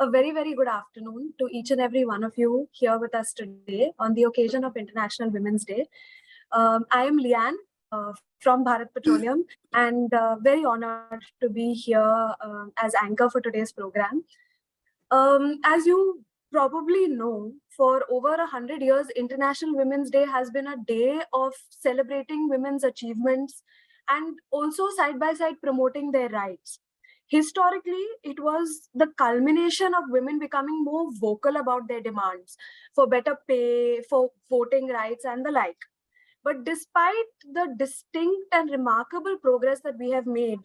A very, very good afternoon to each and every one of you here with us today on the occasion of International Women's Day. I am Liane from Bharat Petroleum and very honored to be here as anchor for today's program. As you probably know, for over 100 years, International Women's Day has been a day of celebrating women's achievements and also side by side promoting their rights. Historically, it was the culmination of women becoming more vocal about their demands for better pay, for voting rights, and the like. But despite the distinct and remarkable progress that we have made,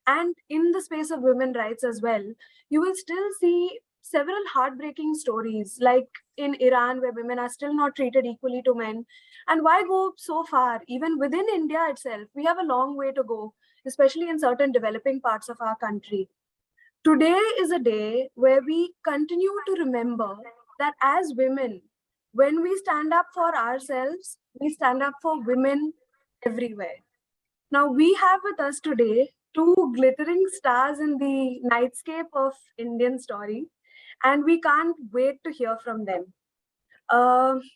and in the space of women's rights as well, you will still see several heartbreaking stories, like in Iran, where women are still not treated equally to men. And why go so far? Even within India itself, we have a long way to go, especially in certain developing parts of our country. Today is a day where we continue to remember that as women, when we stand up for ourselves, we stand up for women everywhere. Now, we have with us today two glittering stars in the nightscape of Indian story, and we can't wait to hear from them.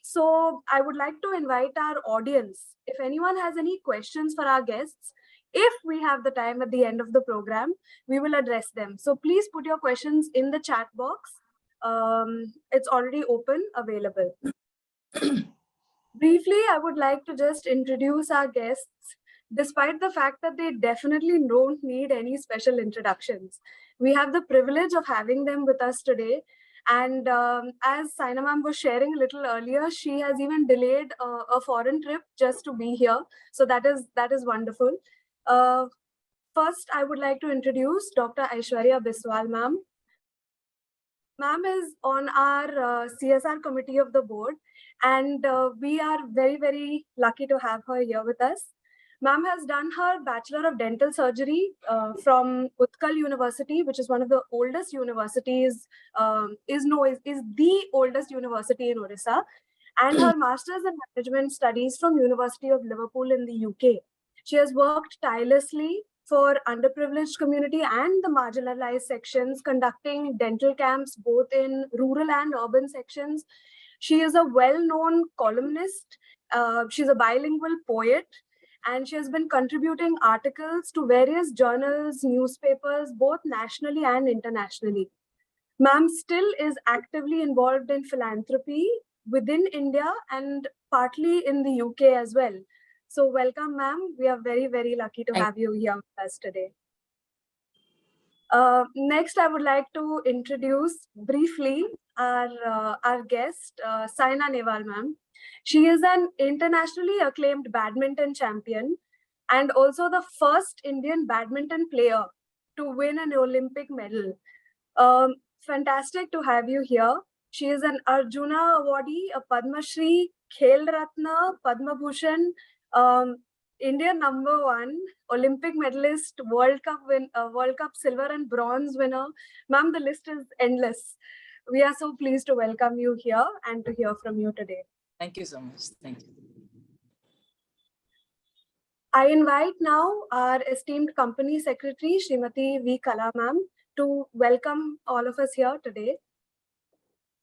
So I would like to invite our audience, if anyone has any questions for our guests, if we have the time at the end of the program, we will address them. So please put your questions in the chat box. It's already open, available. Briefly, I would like to just introduce our guests, despite the fact that they definitely don't need any special introductions. We have the privilege of having them with us today. And as Saina ma'am was sharing a little earlier, she has even delayed a foreign trip just to be here. So that is wonderful. First, I would like to introduce Dr. Aishwarya Biswal ma'am. Ma'am is on our CSR committee of the board, and we are very, very lucky to have her here with us. Ma'am has done her Bachelor of Dental Surgery from Utkal University, which is one of the oldest universities, is the oldest university in Orissa, and her Master's in Management Studies from University of Liverpool in the UK. She has worked tirelessly for underprivileged community and the marginalized sections, conducting dental camps both in rural and urban sections. She is a well-known columnist. She's a bilingual poet, and she has been contributing articles to various journals, newspapers, both nationally and internationally. Ma'am still is actively involved in philanthropy within India and partly in the UK as well. So welcome, ma'am. We are very, very lucky to have you here with us today. Next, I would like to introduce briefly our guest, Saina Nehwal, ma'am. She is an internationally acclaimed badminton champion and also the first Indian badminton player to win an Olympic medal. Fantastic to have you here. She is an Arjuna awardee, a Padma Shree, Khel Ratna, Padma Bhushan, Indian #1, Olympic medalist, World Cup silver and bronze winner. Ma'am, the list is endless. We are so pleased to welcome you here and to hear from you today. Thank you so much. Thank you. I invite now our esteemed company secretary, Srimati V. Kala ma'am, to welcome all of us here today.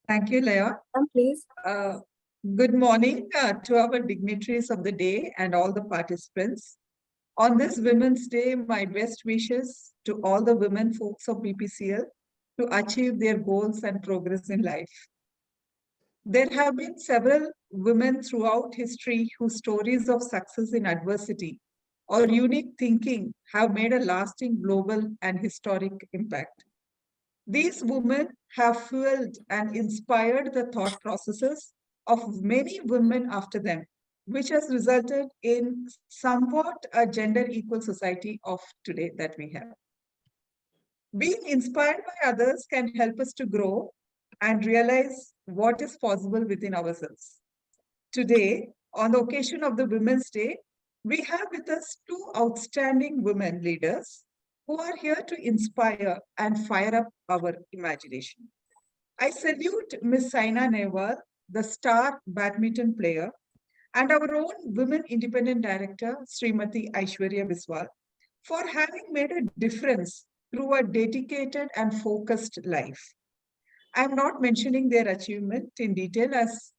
Thank you, Leah. Please. Good morning to our dignitaries of the day and all the participants. On this Women's Day, my best wishes to all the women folks of BPCL to achieve their goals and progress in life. There have been several women throughout history whose stories of success in adversity or unique thinking have made a lasting global and historic impact. These women have fueled and inspired the thought processes of many women after them, which has resulted in somewhat a gender equal society of today that we have. Being inspired by others can help us to grow and realize what is possible within ourselves. Today, on the occasion of the Women's Day, we have with us two outstanding women leaders who are here to inspire and fire up our imagination. I salute Ms. Saina Nehwal, the star badminton player, and our own Women Independent Director, Srimati Aishwarya Biswal, for having made a difference through a dedicated and focused life. I'm not mentioning their achievement in detail as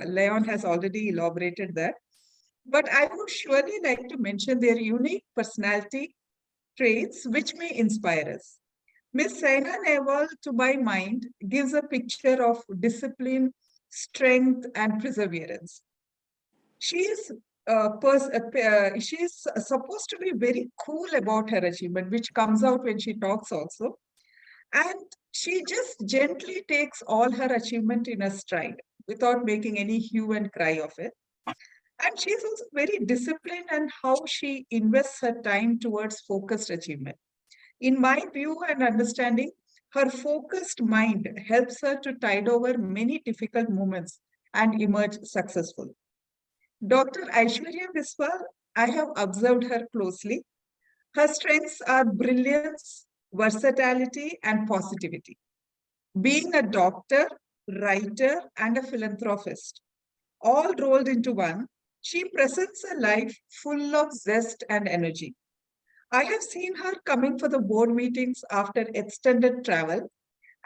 Leon has already elaborated that, but I would surely like to mention their unique personality traits which may inspire us. Miss Saina Nehwal, to my mind, gives a picture of discipline, strength, and perseverance. She is she is supposed to be very cool about her achievement, which comes out when she talks also. And she just gently takes all her achievement in a stride without making any hue and cry of it. And she's also very disciplined and how she invests her time towards focused achievement. In my view and understanding, her focused mind helps her to tide over many difficult moments and emerge successful. Dr. Aishwarya Biswal, I have observed her closely. Her strengths are brilliance, versatility, and positivity. Being a doctor, writer, and a philanthropist, all rolled into one, she presents a life full of zest and energy. I have seen her coming for the board meetings after extended travel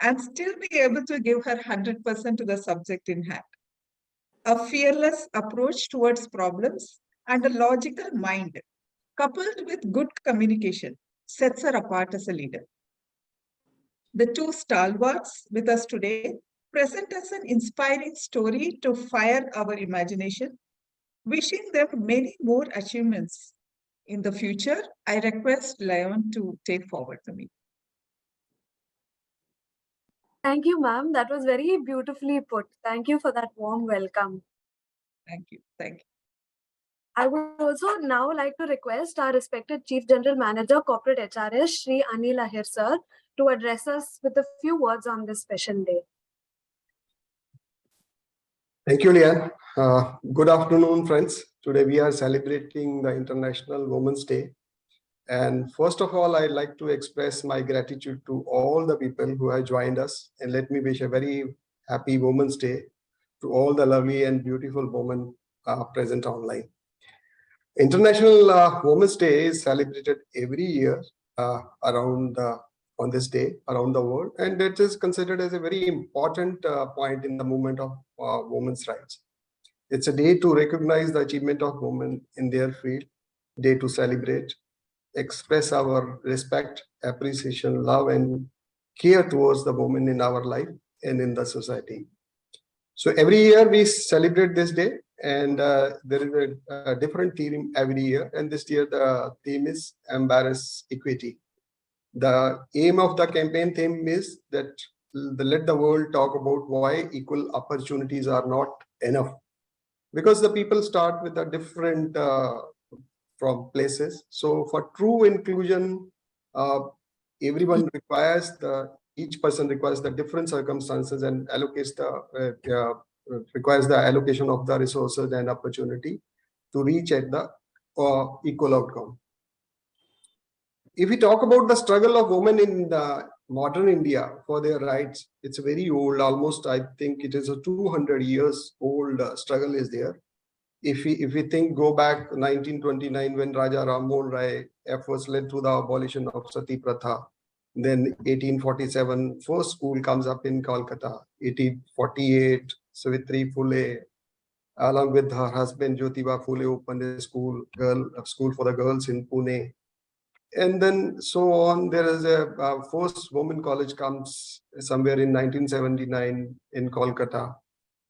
and still be able to give her 100% to the subject in hand. A fearless approach towards problems and a logical mind, coupled with good communication, sets her apart as a leader. The two stalwarts with us today present us an inspiring story to fire our imagination. Wishing them many more achievements in the future, I request Leon to take forward the meeting. Thank you, ma'am. That was very beautifully put. Thank you for that warm welcome. Thank you. Thank you. I would also now like to request our respected Chief General Manager, Corporate HRS, Shree Anil Ahir, sir, to address us with a few words on this special day. Thank you, Lian. Good afternoon, friends. Today we are celebrating the International Women's Day. And first of all, I'd like to express my gratitude to all the people who have joined us. And let me wish a very happy Women's Day to all the lovely and beautiful women present online. International Women's Day is celebrated every year on this day around the world, and it is considered as a very important point in the movement of women's rights. It's a day to recognize the achievement of women in their field, day to celebrate, express our respect, appreciation, love, and care towards the women in our life and in the society. So every year we celebrate this day, and there is a different theme every year. And this year the theme is Embrace Equity. The aim of the campaign theme is that let the world talk about why equal opportunities are not enough. Because the people start with a different from places. So for true inclusion, everyone requires each person requires the different circumstances and allocates requires the allocation of the resources and opportunity to reach at the equal outcome. If we talk about the struggle of women in the modern India for their rights, it's very old, almost I think it is a 200 years old struggle is there. If we think, go back 1929 when Raja Ram Mohan Rai efforts led to the abolition of Sati Pratha. Then 1847, first school comes up in Kolkata. 1848, Savitri Phule, along with her husband Jyotiba Phule, opened a school for the girls in Pune. And then so on, there is a first women college comes somewhere in 1979 in Kolkata.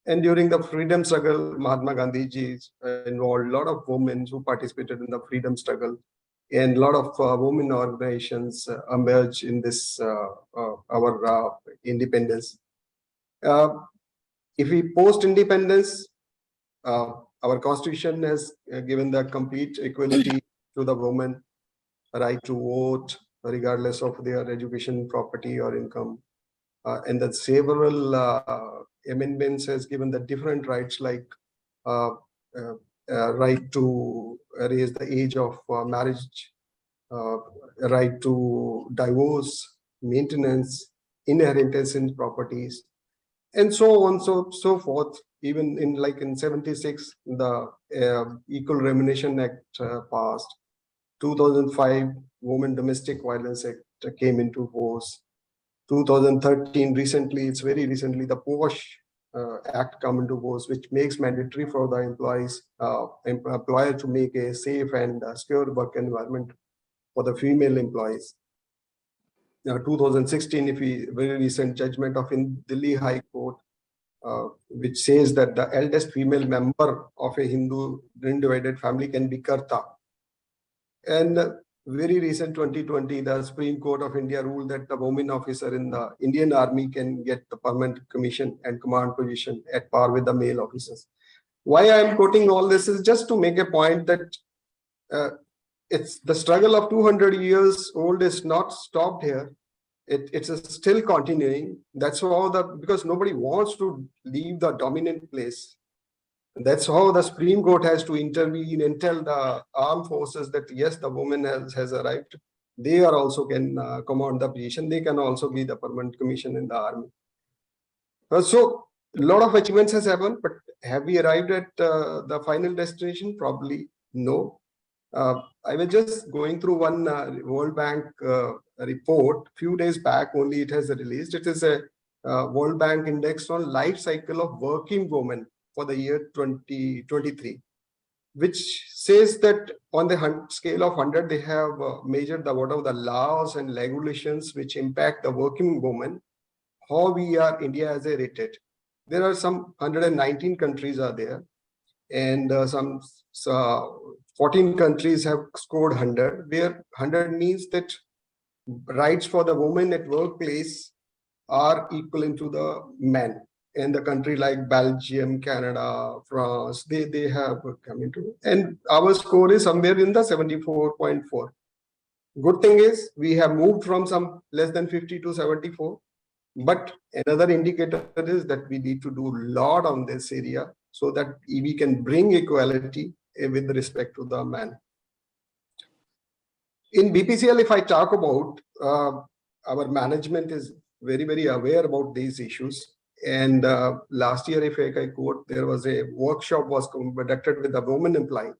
And during the freedom struggle, Mahatma Gandhi involved a lot of women who participated in the freedom struggle. And a lot of women organizations emerged in this, our independence. If we post-independence, our constitution has given the complete equality to the women, right to vote, regardless of their education, property, or income. And that several amendments has given the different rights like right to raise the age of marriage, right to divorce, maintenance, inheritance in properties, and so on, so forth. Even in 76, the Equal Remuneration Act passed. 2005, Women Domestic Violence Act came into force. 2013, recently, it's very recently, the POSH Act come into force, which makes mandatory for the employer to make a safe and secure work environment for the female employees. 2016, very recent judgment of in Delhi High Court, which says that the eldest female member of a Hindu undivided family can be Karta. And very recent 2020, the Supreme Court of India ruled that the woman officer in the Indian Army can get the permanent commission and command position at par with the male officers. Why I am quoting all this is just to make a point that it's the struggle of 200 years old is not stopped here. It's still continuing. That's how because nobody wants to leave the dominant place. That's how the Supreme Court has to intervene and tell the armed forces that yes, the woman has arrived. They are also can command the position. They can also be the permanent commission in the army. So a lot of achievements has happened, but have we arrived at the final destination? Probably no. I was just going through one World Bank report few days back only. It has released. It is a World Bank index on life cycle of working women for the year 2023, which says that on the scale of 100, they have measured what are the laws and regulations which impact the working woman. How we are India as a rated. There are some 119 countries are there, and some 14 countries have scored 100. Where 100 means that rights for the women at workplace are equivalent to the men. And the country like Belgium, Canada, France, they have come into, and our score is somewhere in the 74.4. Good thing is we have moved from some less than 50 to 74. But another indicator is that we need to do a lot on this area so that we can bring equality with respect to the man. In BPCL, if I talk about our management is very, very aware about these issues. And last year, if I quote, there was a workshop was conducted with the women employee.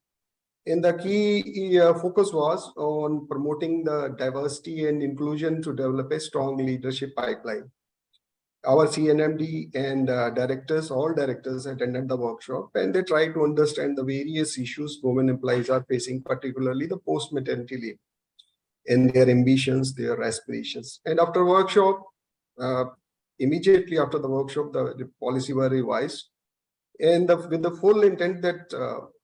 And the key focus was on promoting the diversity and inclusion to develop a strong leadership pipeline. Our CNMD and all directors attended the workshop, and they tried to understand the various issues women employees are facing, particularly the post-maternity leave, and their ambitions, their aspirations. And after workshop, immediately after the workshop, the policy were revised, and with the full intent that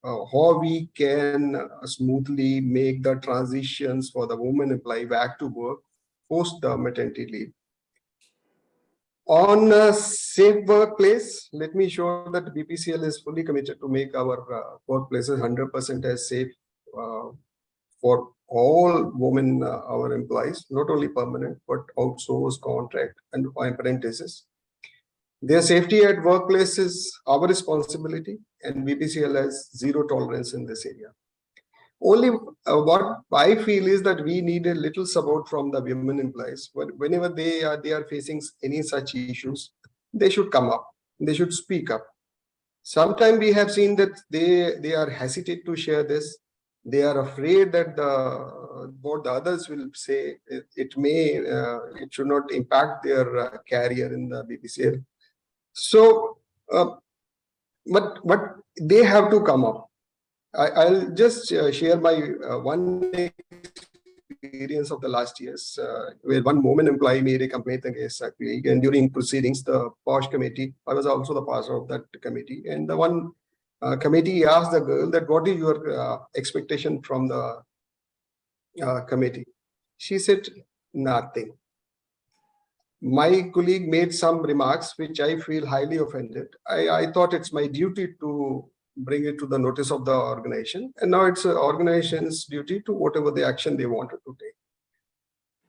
how we can smoothly make the transitions for the woman employee back to work post the maternity leave. On a safe workplace, let me show that BPCL is fully committed to make our workplaces 100% as safe for all women, our employees, not only permanent, but outsourced, contract, and apprentices. Their safety at workplace is our responsibility, and BPCL has zero tolerance in this area. Only what I feel is that we need a little support from the women employees. Whenever they are facing any such issues, they should come up. They should speak up. Sometimes we have seen that they are hesitant to share this. They are afraid that what the others will say, it should not impact their career in the BPCL. So, but they have to come up. I'll just share my one experience of the last years, where one woman employee made a complaint against a colleague, and during proceedings, the POSH committee, I was also the part of that committee, and the one committee asked the girl that what is your expectation from the committee? She said, nothing. My colleague made some remarks which I feel highly offended. I thought it's my duty to bring it to the notice of the organization, and now it's the organization's duty to whatever the action they wanted to take.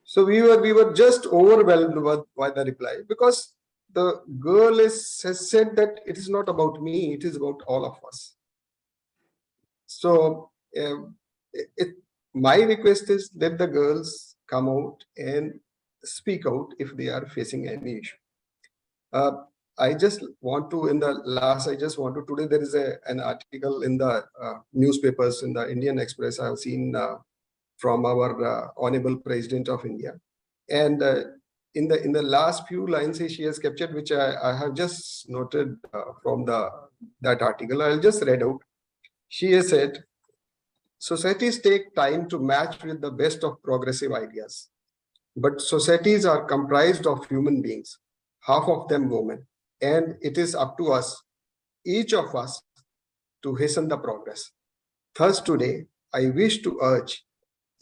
So we were just overwhelmed by the reply, because the girl has said that it is not about me, it is about all of us. So my request is let the girls come out and speak out if they are facing any issue. I just want to, today there is an article in the newspapers, in the Indian Express, I have seen from our Honorable President of India. And in the last few lines she has captured, which I have just noted from that article. I'll just read out. She has said, societies take time to match with the best of progressive ideas, but societies are comprised of human beings, half of them women, and it is up to us, each of us, to hasten the progress. Thus today, I wish to urge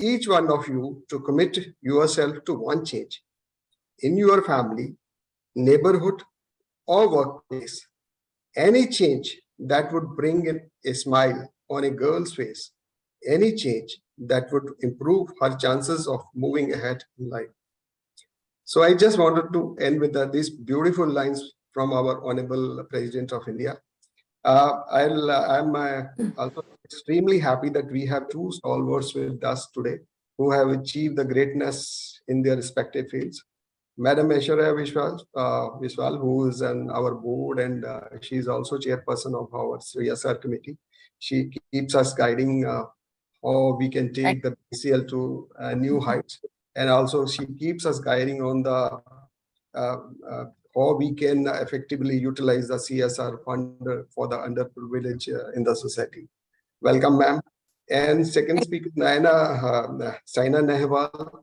each one of you to commit yourself to one change in your family, neighborhood, or workplace. Any change that would bring in a smile on a girl's face, any change that would improve her chances of moving ahead in life. So I just wanted to end with these beautiful lines from our Honorable President of India. I'm also extremely happy that we have two stalwarts with us today who have achieved the greatness in their respective fields. Madam Aishwarya Biswal, who is on our board, and she is also chairperson of our CSR committee. She keeps us guiding how we can take the BPCL to new heights, and also she keeps us guiding on the how we can effectively utilize the CSR fund for the underprivileged in the society. Welcome, ma'am. And second speaker, Saina Nehwal.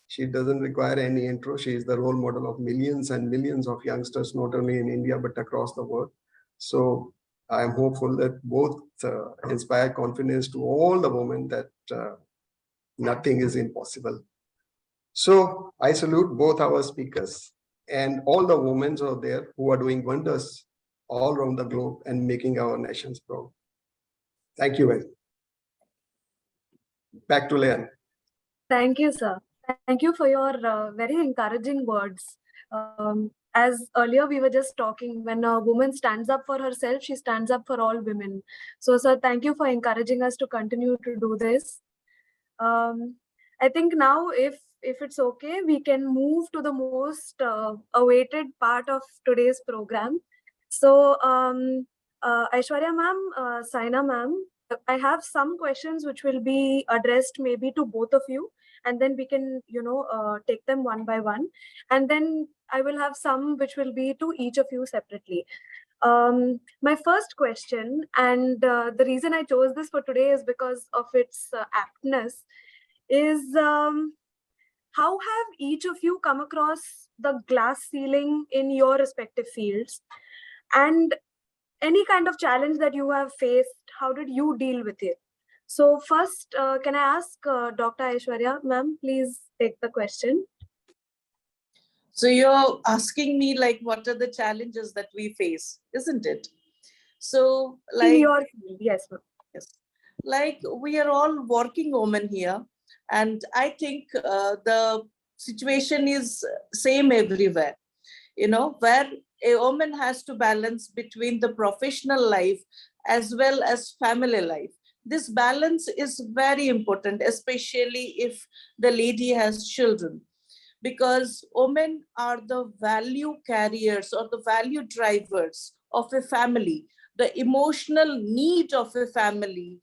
She doesn't require any intro. She is the role model of millions and millions of youngsters, not only in India, but across the world. So I am hopeful that both inspire confidence to all the women that nothing is impossible. So I salute both our speakers and all the women out there who are doing wonders all around the globe and making our nations proud. Thank you very much. Back to Leanne. Thank you, sir. Thank you for your very encouraging words. As earlier we were just talking, when a woman stands up for herself, she stands up for all women. So, sir, thank you for encouraging us to continue to do this. I think now, if it's okay, we can move to the most awaited part of today's program. So, Aishwarya ma'am, Saina ma'am, I have some questions which will be addressed maybe to both of you, and then we can, take them one by one. And then I will have some which will be to each of you separately. My first question, and the reason I chose this for today is because of its aptness, is how have each of you come across the glass ceiling in your respective fields? And any kind of challenge that you have faced, how did you deal with it? So first, can I ask Dr. Aishwarya, ma'am, please take the question. So you're asking me like, what are the challenges that we face, isn't it? So like, in your field, yes, ma'am. Yes. Like we are all working women here. And I think the situation is same everywhere, where a woman has to balance between the professional life as well as family life. This balance is very important, especially if the lady has children, because women are the value carriers or the value drivers of a family. The emotional need of a family,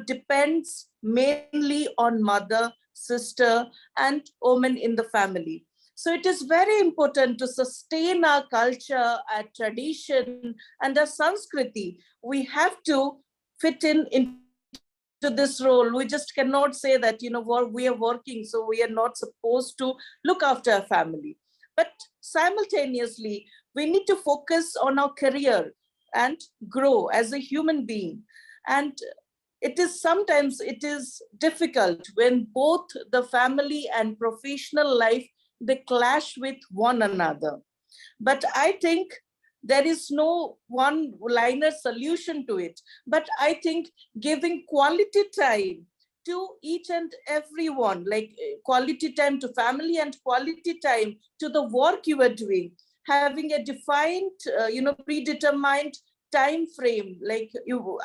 depends mainly on mother, sister, and women in the family. So it is very important to sustain our culture, our tradition, and our Sanskriti. We have to fit into this role. We just cannot say that, we are working, so we are not supposed to look after our family. But simultaneously, we need to focus on our career and grow as a human being. And sometimes it is difficult when both the family and professional life, they clash with one another. But I think there is no one-liner solution to it. But I think giving quality time to each and everyone, like quality time to family and quality time to the work you are doing, having a defined, predetermined time frame, like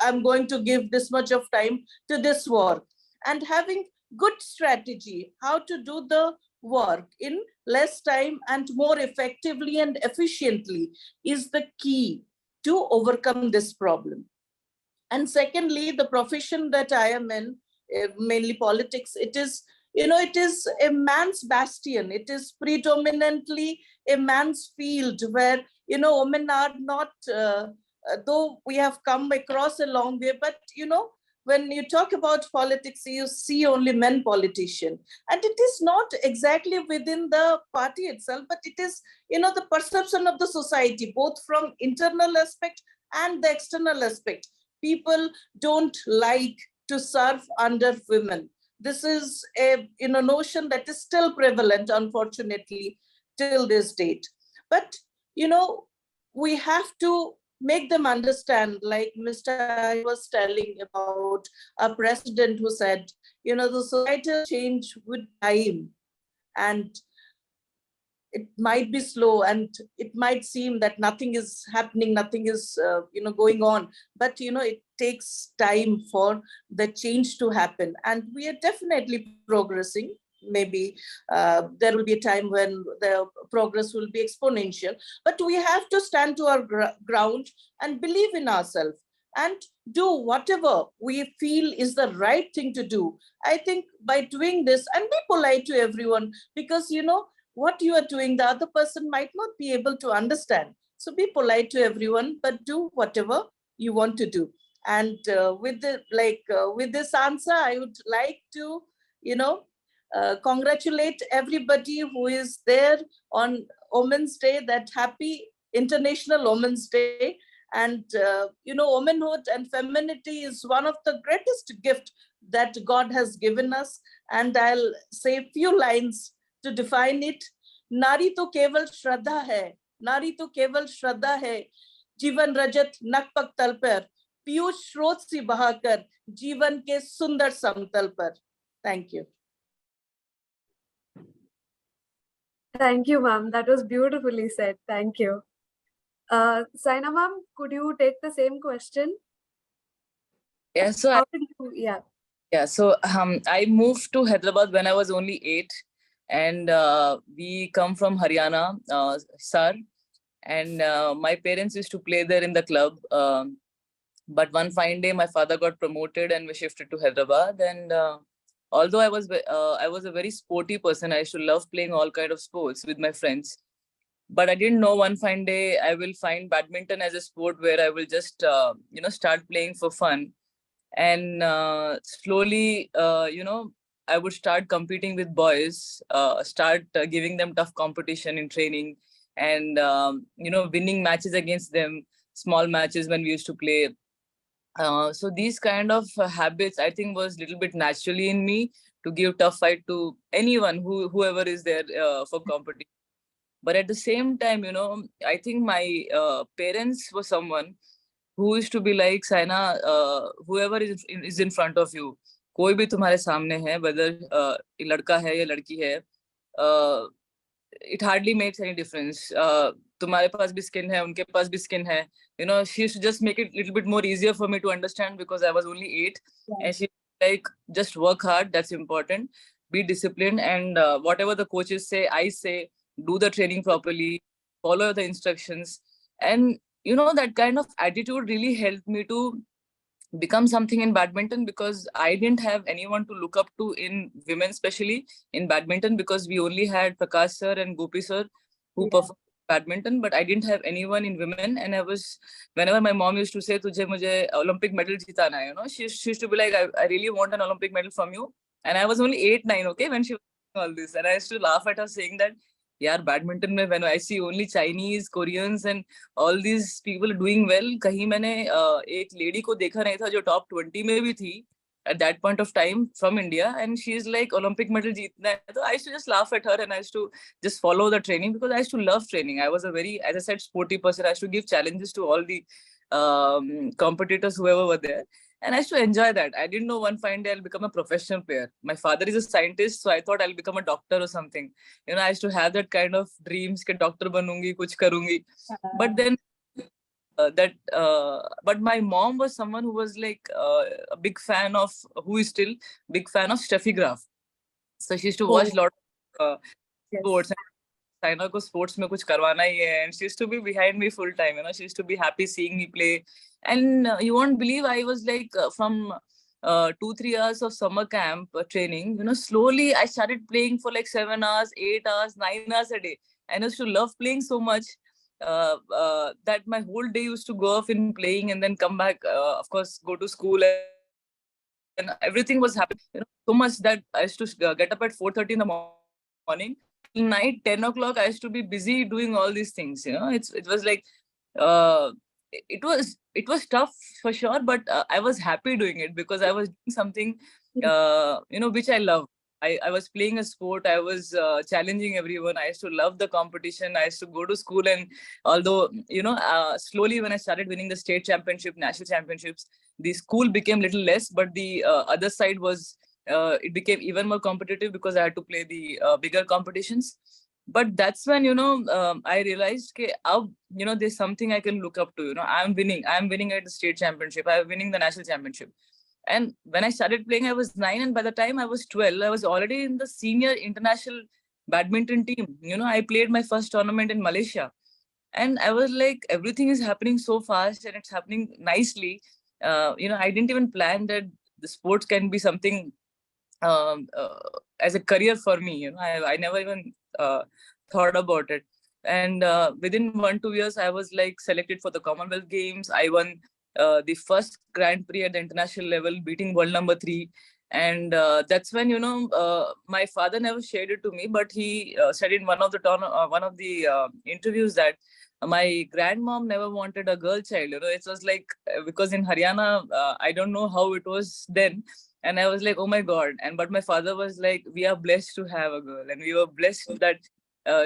I'm going to give this much of time to this work, and having good strategy how to do the work in less time and more effectively and efficiently is the key to overcome this problem. And secondly, the profession that I am in, mainly politics, it is it is a man's bastion. It is predominantly a man's field where, women are not, though we have come across a long way, but, when you talk about politics, you see only men politicians. And it is not exactly within the party itself, but it is, the perception of the society, both from internal aspect and the external aspect. People don't like to serve under women. This is a notion that is still prevalent, unfortunately, till this date. But, we have to make them understand, like Mr. Ahir was telling about a president who said, the societal change with time, and it might be slow and it might seem that nothing is happening, nothing is, going on. But, it takes time for the change to happen. And we are definitely progressing. Maybe there will be a time when the progress will be exponential. But we have to stand to our ground and believe in ourselves and do whatever we feel is the right thing to do. I think by doing this, and be polite to everyone, because, what you are doing, the other person might not be able to understand. So be polite to everyone, but do whatever you want to do. And with this answer, I would like to, congratulate everybody who is there on Women's Day, that happy International Women's Day. And, womanhood and femininity is one of the greatest gifts that God has given us. And I'll say a few lines to define it. नारी तो केवल श्रद्धा है, नारी तो केवल श्रद्धा है, जीवन रजत नकपक तल पर, पीयूष स्रोत सी बहाकर, जीवन के सुंदर समतल पर. Thank you. Thank you, ma'am. That was beautifully said. Thank you. Saina ma'am, could you take the same question? Yeah, so So I moved to Hyderabad when I was only 8. And we come from Haryana, Sar, and my parents used to play there in the club. But one fine day, my father got promoted and we shifted to Hyderabad. And although I was a very sporty person, I used to love playing all kinds of sports with my friends. But I didn't know one fine day I will find badminton as a sport where I will just, start playing for fun. And slowly, I would start competing with boys, start giving them tough competition in training and, winning matches against them, small matches when we used to play. So these kind of habits, I think, was a little bit naturally in me to give tough fight to anyone, whoever is there for competition. But at the same time, I think my parents were someone who used to be like, Saina, whoever is in front of you, कोई भी तुम्हारे सामने है, whether लड़का है या लड़की है, it hardly makes any difference. तुम्हारे पास भी skin है, उनके पास भी skin है. She used to just make it a little bit more easier for me to understand because I was only 8. Yeah. And she like, just work hard, that's important. Be disciplined, and whatever the coaches say, I say, do the training properly, follow the instructions. And, that kind of attitude really helped me to become something in badminton, because I didn't have anyone to look up to in women, especially in badminton, because we only had Prakash sir and Gopi sir who performed badminton, but I didn't have anyone in women. And whenever my mom used to say, tujhe mujhe Olympic medal jitana hai, she used to be like, I really want an Olympic medal from you. And I was only 8, 9, okay, when she was doing all this. And I used to laugh at her saying that, यार badminton में when I see only Chinese, Koreans and all these people doing well, कहीं मैंने एक lady को देखा नहीं था जो top 20 में भी थी at that point of time from India, and she is like Olympic medal जीतना है. So I used to just laugh at her and I used to just follow the training because I used to love training. I was a very, as I said, sporty person. I used to give challenges to all the competitors, whoever were there. And I used to enjoy that. I didn't know one fine day I'll become a professional player. My father is a scientist, so I thought I'll become a doctor or something. I used to have that kind of dreams that doctor banungi, kuch karungi. But then but my mom was someone who was like a big fan of, who is still big fan of Steffi Graf. So she used to watch a lot of sports. Saina ko sports mein kuch karwana hi hai, and she used to be behind me full time. She used to be happy seeing me play. And you won't believe, I was like from 2-3 hours of summer camp training, slowly I started playing for like 7 hours, 8 hours, 9 hours a day. I used to love playing so much that my whole day used to go off in playing and then come back, of course, go to school, and everything was happening so much that I used to get up at 4:30 in the morning. Night 10 o'clock, I used to be busy doing all these things. It was like uh, it was tough for sure, but I was happy doing it because I was doing something which I love. I was playing a sport. I was challenging everyone. I used to love the competition. I used to go to school, and although slowly when I started winning the state championship, national championships, the school became little less, but the other side was it became even more competitive because I had to play the bigger competitions. But that's when I realized that there's something I can look up to. I'm winning at the state championship, I'm winning the national championship. And when I started playing, I was 9, and by the time I was 12, I was already in the senior international badminton team. I played my first tournament in Malaysia, and I was like, everything is happening so fast and it's happening nicely. I didn't even plan that the sports can be something as a career for me. I never even thought about it. And within 1-2 years, I was like selected for the Commonwealth Games. I won the first Grand Prix at the international level, beating world number 3. And that's when my father never shared it to me, but he said in one of the interviews that my grandmom never wanted a girl child. It was like, because in Haryana, I don't know how it was then. And I was like, oh my God. But my father was like, we are blessed to have a girl. And we were blessed that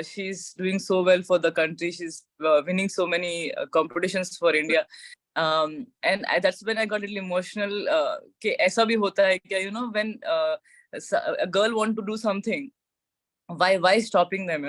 she's doing so well for the country. She's winning so many competitions for India. And that's when I got a little emotional. Aisa bhi hota hai kya, when a girl want to do something, why stopping them?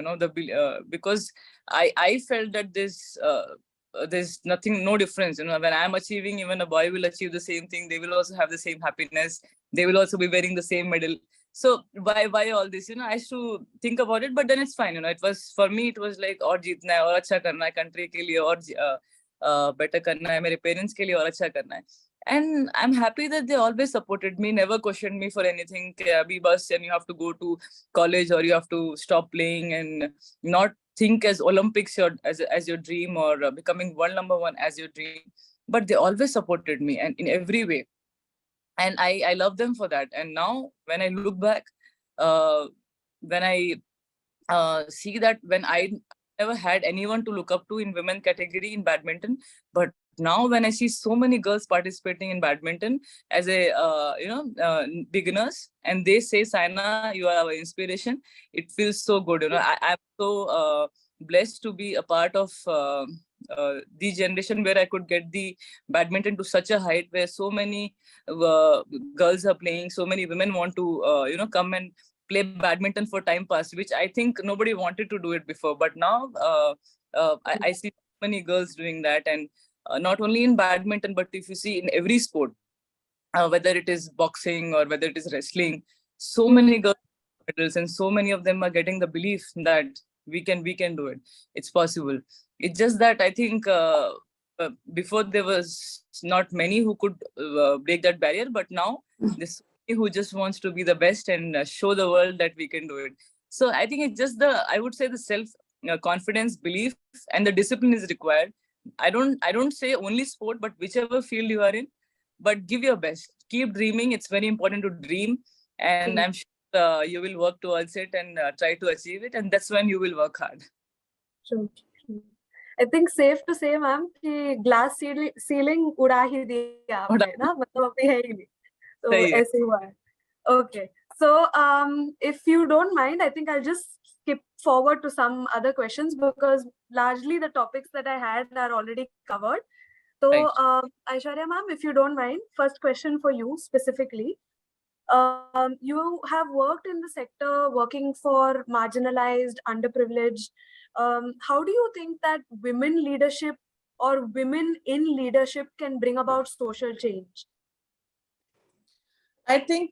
Because I felt that there's nothing, no difference. When I'm achieving, even a boy will achieve the same thing. They will also have the same happiness. They will also be wearing the same medal. So why all this? I used to think about it, but then it's fine. It was, for me, it was like, और जीतना है, और अच्छा करना है country के लिए, और better करना है मेरे parents के लिए, और अच्छा करना है. And I'm happy that they always supported me, never questioned me for anything. Abhi bas, and you have to go to college, or you have to stop playing, and not think as Olympics as your dream, or becoming world number 1 as your dream. But they always supported me, and in every way. And I love them for that. And now when I look back, when I see that when I never had anyone to look up to in women category in badminton, but now when I see so many girls participating in badminton as a beginners, and they say, Saina, you are our inspiration, it feels so good. I'm so blessed to be a part of the generation where I could get the badminton to such a height where so many girls are playing, so many women want to come and play badminton for time pass, which I think nobody wanted to do it before. But now I see many girls doing that. And not only in badminton, but if you see in every sport, whether it is boxing or whether it is wrestling, so many girls medals, and so many of them are getting the belief that we can do it. It's possible. It's just that I think before there was not many who could break that barrier, but now this who just wants to be the best and show the world that we can do it. So I think it's just I would say the self confidence, belief, and the discipline is required. I don't say only sport, but whichever field you are in, but give your best. Keep dreaming. It's very important to dream, and I'm sure you will work towards it and try to achieve it, and that's when you will work hard. True. I think safe to say, ma'am, कि glass ceiling उड़ा ही दिया आपने ना, मतलब अभी है ही नहीं. So ऐसे हुआ है. Okay. So if you don't mind, I think I'll just skip forward to some other questions because largely the topics that I had are already covered. So Aishwarya ma'am, if you don't mind, first question for you specifically. You have worked in the sector working for marginalized, underprivileged. How do you think that women leadership or women in leadership can bring about social change? I think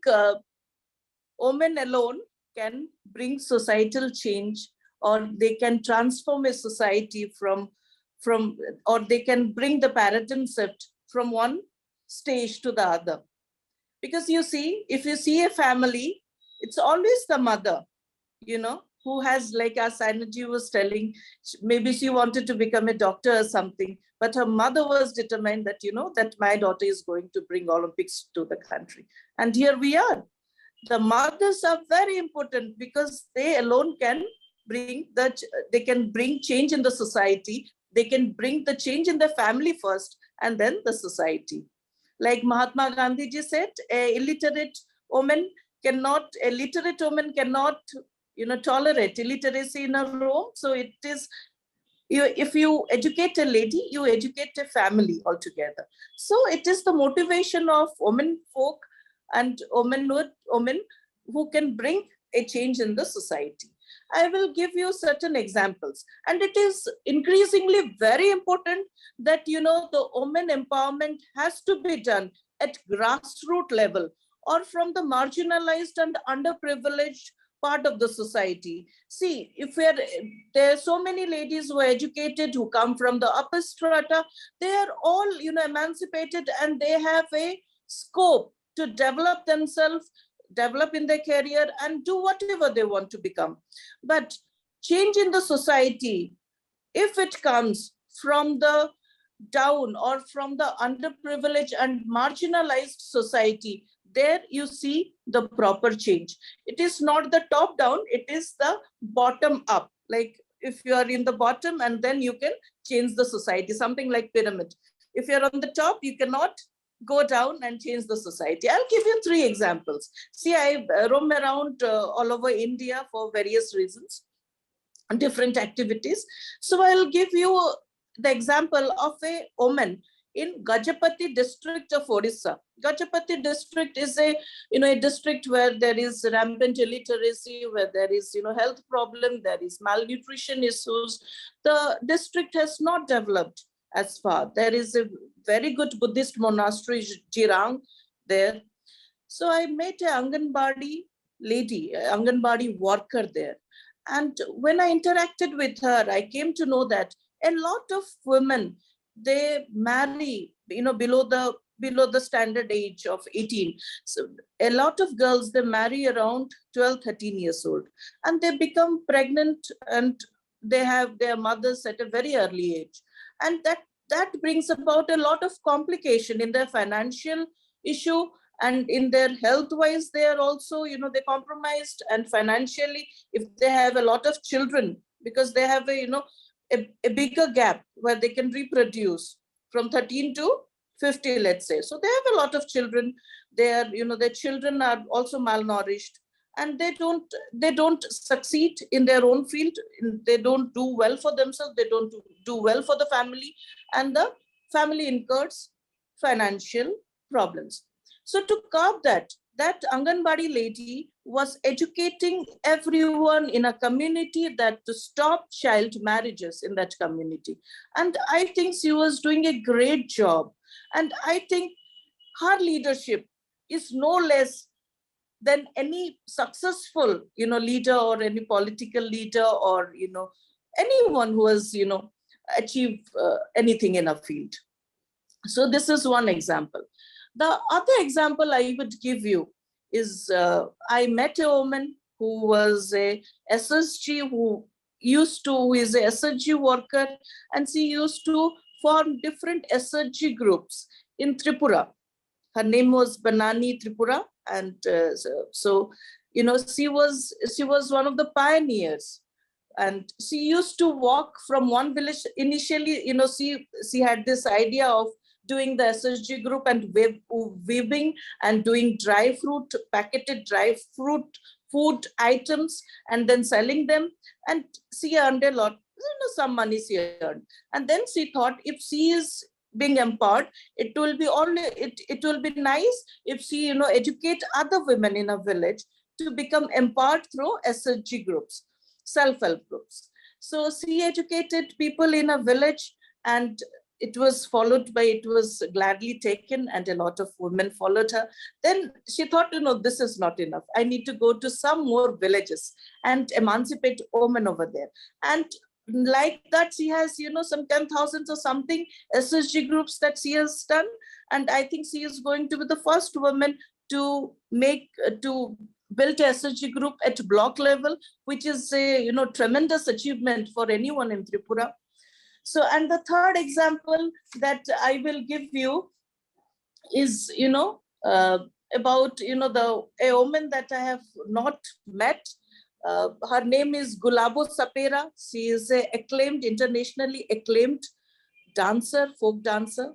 women alone can bring societal change, or they can transform a society or they can bring the paradigm shift from one stage to the other. Because you see, if you see a family, it's always the mother, who has, like as Saina was telling, maybe she wanted to become a doctor or something, but her mother was determined that, that my daughter is going to bring Olympics to the country. And here we are. The mothers are very important because they alone can bring they can bring change in the society. They can bring the change in the family first and then the society. Like Mahatma Gandhi ji said, a literate woman cannot tolerate illiteracy in her home. So it is, if you educate a lady, you educate a family altogether. So it is the motivation of women folk and women who can bring a change in the society. I will give you certain examples. And it is increasingly very important that, the women empowerment has to be done at grassroots level or from the marginalized and underprivileged part of the society. See, there are so many ladies who are educated, who come from the upper strata, they are all, emancipated, and they have a scope to develop themselves, develop in their career, and do whatever they want to become. But change in the society, if it comes from the down or from the underprivileged and marginalized society, there you see the proper change. It is not the top down, it is the bottom up. Like if you are in the bottom, and then you can change the society, something like pyramid. If you're on the top, you cannot go down and change the society. I'll give you 3 examples. See, I roam around all over India for various reasons, different activities. So I'll give you the example of a woman in Gajapati district of Odisha. Gajapati district is a district where there is rampant illiteracy, where there is health problem, there is malnutrition issues. The district has not developed as far. There is a very good Buddhist monastery, Jirang, there. So I met an Anganwadi lady, Anganwadi worker there. And when I interacted with her, I came to know that a lot of women, they marry, below the standard age of 18. So a lot of girls, they marry around 12, 13 years old, and they become pregnant, and they have their mothers at a very early age. And that brings about a lot of complication in their financial issue, and in their health wise, they are also, they're compromised, and financially, if they have a lot of children, because they have a bigger gap where they can reproduce from 13 to 50, let's say. So they have a lot of children. Their children are also malnourished, and they don't succeed in their own field. They don't do well for themselves. They don't do well for the family, and the family incurs financial problems. So to curb that Anganwadi lady was educating everyone in a community that to stop child marriages in that community. And I think she was doing a great job. And I think her leadership is no less than any successful, leader, or any political leader, or, anyone who has, achieved anything in a field. So this is one example. The other example I would give you is I met a woman who was a SSG, who is a SSG worker, and she used to form different SSG groups in Tripura. Her name was Banani Tripura, and she was one of the pioneers. And she used to walk from one village. Initially, she had this idea of doing the SSG group and weaving and doing packeted dry fruit food items, and then selling them. And she earned a lot, some money she earned. And then she thought, if she is being empowered, it will be nice if she, educate other women in a village to become empowered through SSG groups, self-help groups. So she educated people in a village, and it was gladly taken, and a lot of women followed her. Then she thought, this is not enough. I need to go to some more villages and emancipate women over there. And like that, she has, some 10,000 or something SSG groups that she has done. And I think she is going to be the first woman to build a SHG group at block level, which is a tremendous achievement for anyone in Tripura. So, and the third example that I will give you is about a woman that I have not met. Her name is Gulabo Sapera. She is a internationally acclaimed dancer, folk dancer.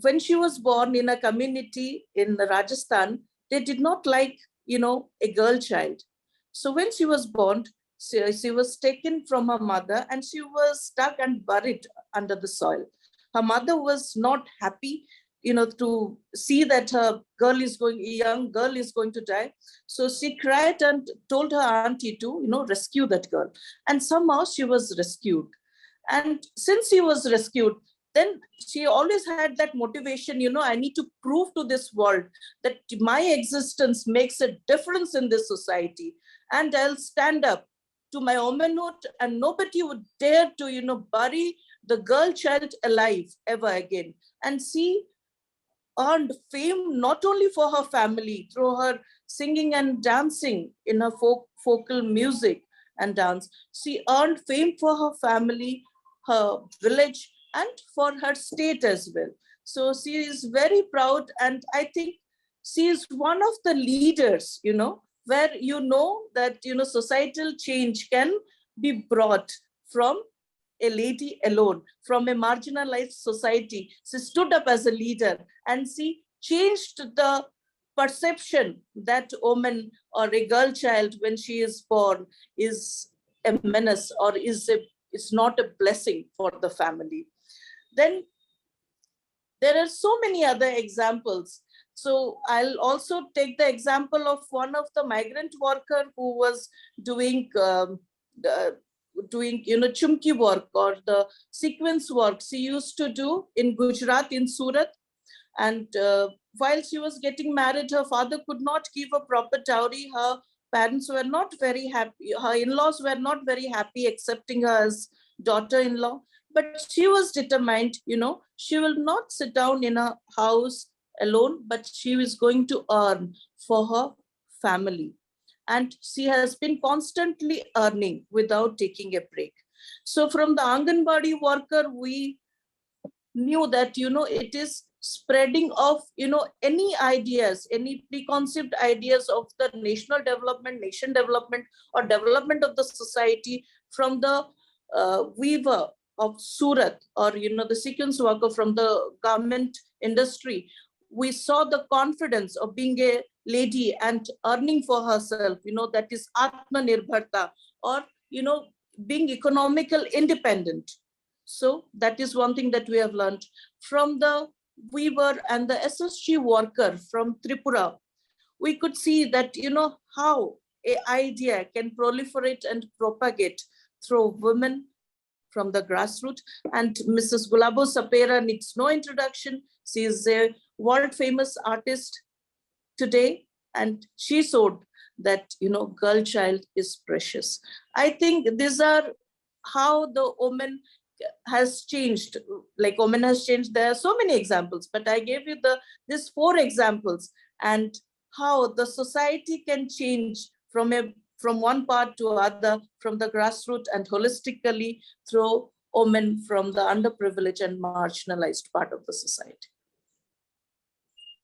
When she was born in a community in Rajasthan, they did not like, a girl child. So when she was born, she was taken from her mother and she was stuck and buried under the soil. Her mother was not happy, to see that her young girl is going to die. So she cried and told her auntie to, rescue that girl. And somehow she was rescued. And since she was rescued, then she always had that motivation, I need to prove to this world that my existence makes a difference in this society. And I'll stand up to my womanhood and nobody would dare to, bury the girl child alive ever again. And she earned fame not only for her family, through her singing and dancing in her focal music and dance. She earned fame for her family, her village, and for her state as well. So she is very proud, and I think she is one of the leaders, where that societal change can be brought from a lady alone, from a marginalized society. She stood up as a leader and she changed the perception that woman or a girl child when she is born is a menace or is not a blessing for the family. Then there are so many other examples. So I'll also take the example of one of the migrant worker who was doing chumki work or the sequence work she used to do in Gujarat, in Surat. And while she was getting married, her father could not give a proper dowry. Her parents were not very happy. Her in-laws were not very happy accepting her as daughter-in-law. But she was determined, she will not sit down in a house alone, but she is going to earn for her family. And she has been constantly earning without taking a break. So from the Anganwadi worker, we knew that, it is spreading of, any ideas, any preconceived ideas of the national development, nation development, or development of the society from the weaver of Surat or, the sequence worker from the garment industry. We saw the confidence of being a lady and earning for herself, that is Atmanirbharta, or, being economical independent. So that is one thing that we have learned from the weaver and the SSG worker from Tripura. We could see that, how an idea can proliferate and propagate through women from the grassroots. And Mrs. Gulabo Sapera needs no introduction. She is a world famous artist today, and she showed that, girl child is precious. I think these are how the woman has changed, like woman has changed. There are so many examples, but I gave you these 4 examples, and how the society can change from one part to other, from the grassroots and holistically through women from the underprivileged and marginalized part of the society.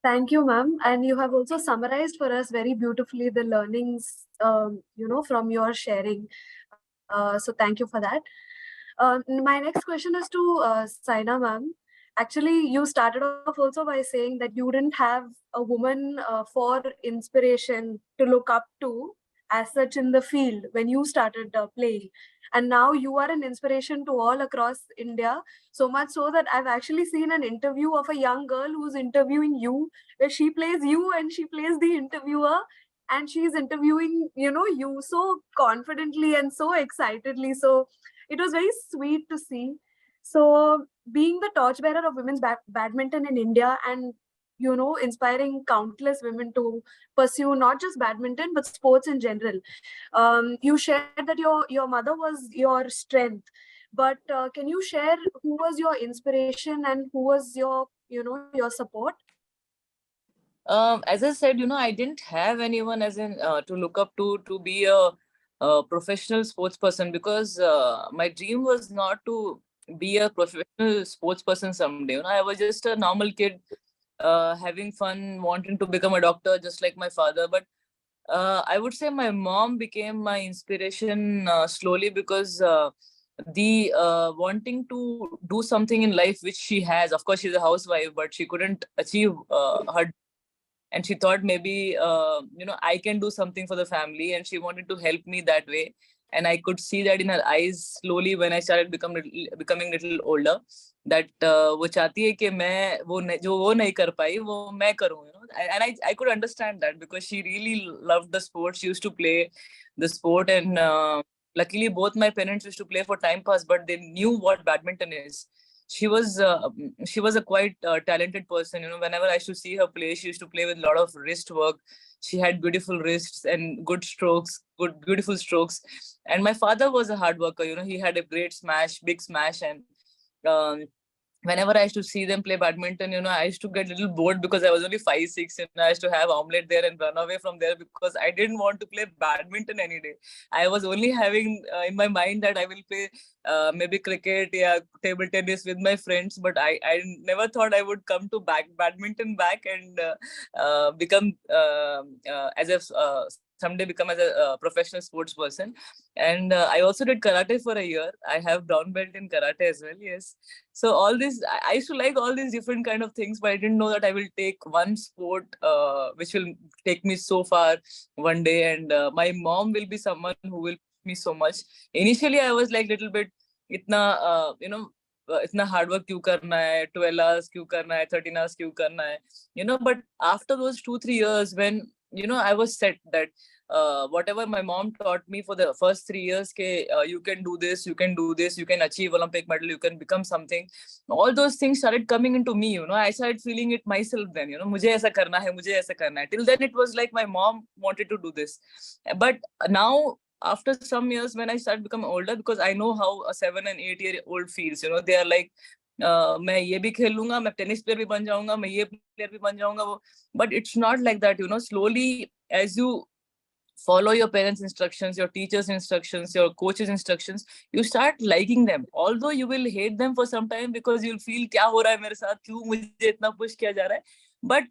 Thank you, ma'am. And you have also summarized for us very beautifully the learnings, from your sharing. So thank you for that. My next question is to Saina, ma'am. Actually, you started off also by saying that you didn't have a woman for inspiration to look up to as such in the field when you started playing. And now you are an inspiration to all across India, so much so that I've actually seen an interview of a young girl who's interviewing you, where she plays you and she plays the interviewer, and she's interviewing, you so confidently and so excitedly. So it was very sweet to see. So being the torchbearer of women's badminton in India and, inspiring countless women to pursue not just badminton, but sports in general. You shared that your mother was your strength, but can you share who was your inspiration and who was your, your support? As I said, I didn't have anyone as in to look up to be a professional sports person, because my dream was not to be a professional sports person someday. I was just a normal kid, having fun, wanting to become a doctor, just like my father. But I would say my mom became my inspiration slowly, because the wanting to do something in life which she has. Of course, she's a housewife, but she couldn't achieve her, and she thought maybe I can do something for the family, and she wanted to help me that way. And I could see that in her eyes slowly when I started becoming little older, that वो चाहती है कि मैं जो वो नहीं कर पाई वो मैं करूं, and I could understand that, because she really loved the sport. She used to play the sport, and luckily both my parents used to play for time pass, but they knew what badminton is. She was a quite talented person. Whenever I used to see her play, she used to play with a lot of wrist work. She had beautiful wrists and good strokes, beautiful strokes. And my father was a hard worker. He had a great smash, big smash. And um, whenever I used to see them play badminton, I used to get a little bored, because I was only 5'6", I used to have omelette there and run away from there, because I didn't want to play badminton any day. I was only having in my mind that I will play maybe cricket or table tennis with my friends, but I never thought I would come to badminton back, and become as a someday become as a professional sports person. And I also did karate for a year. I have brown belt in karate as well. Yes. So all this, I used to like all these different kind of things, but I didn't know that I will take one sport which will take me so far one day. And my mom will be someone who will push me so much. Initially, I was like little bit, itna इतना hard work क्यों करना है, 12 hours क्यों करना है, 13 hours क्यों करना है, but after those 2-3 years, when I was set that whatever my mom taught me for the first 3 years, you can do this, you can do this, you can achieve Olympic medal, you can become something. All those things started coming into me. I started feeling it myself then. मुझे ऐसा करना है, मुझे ऐसा करना है. Till then it was like my mom wanted to do this, but now after some years, when I started becoming older, because I know how a 7 and 8-year-old feels. They are like, मैं ये भी खेल लूंगा, मैं tennis player भी बन जाऊंगा, मैं ये प्लेयर भी बन जाऊंगा वो. But it's not like that. Slowly, as you follow your parents' instructions, your teachers' instructions, your coaches' instructions, you start liking them. Although you will hate them for some time, because you'll feel क्या हो रहा है मेरे साथ, क्यों मुझे इतना push किया जा रहा है. But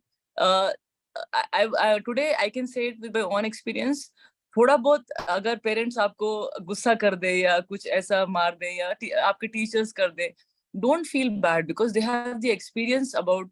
today I can say it with my own experience. थोड़ा बहुत अगर पेरेंट्स आपको गुस्सा कर दे या कुछ ऐसा मार दे या आपके टीचर्स कर दे, don't feel bad, because they have the experience about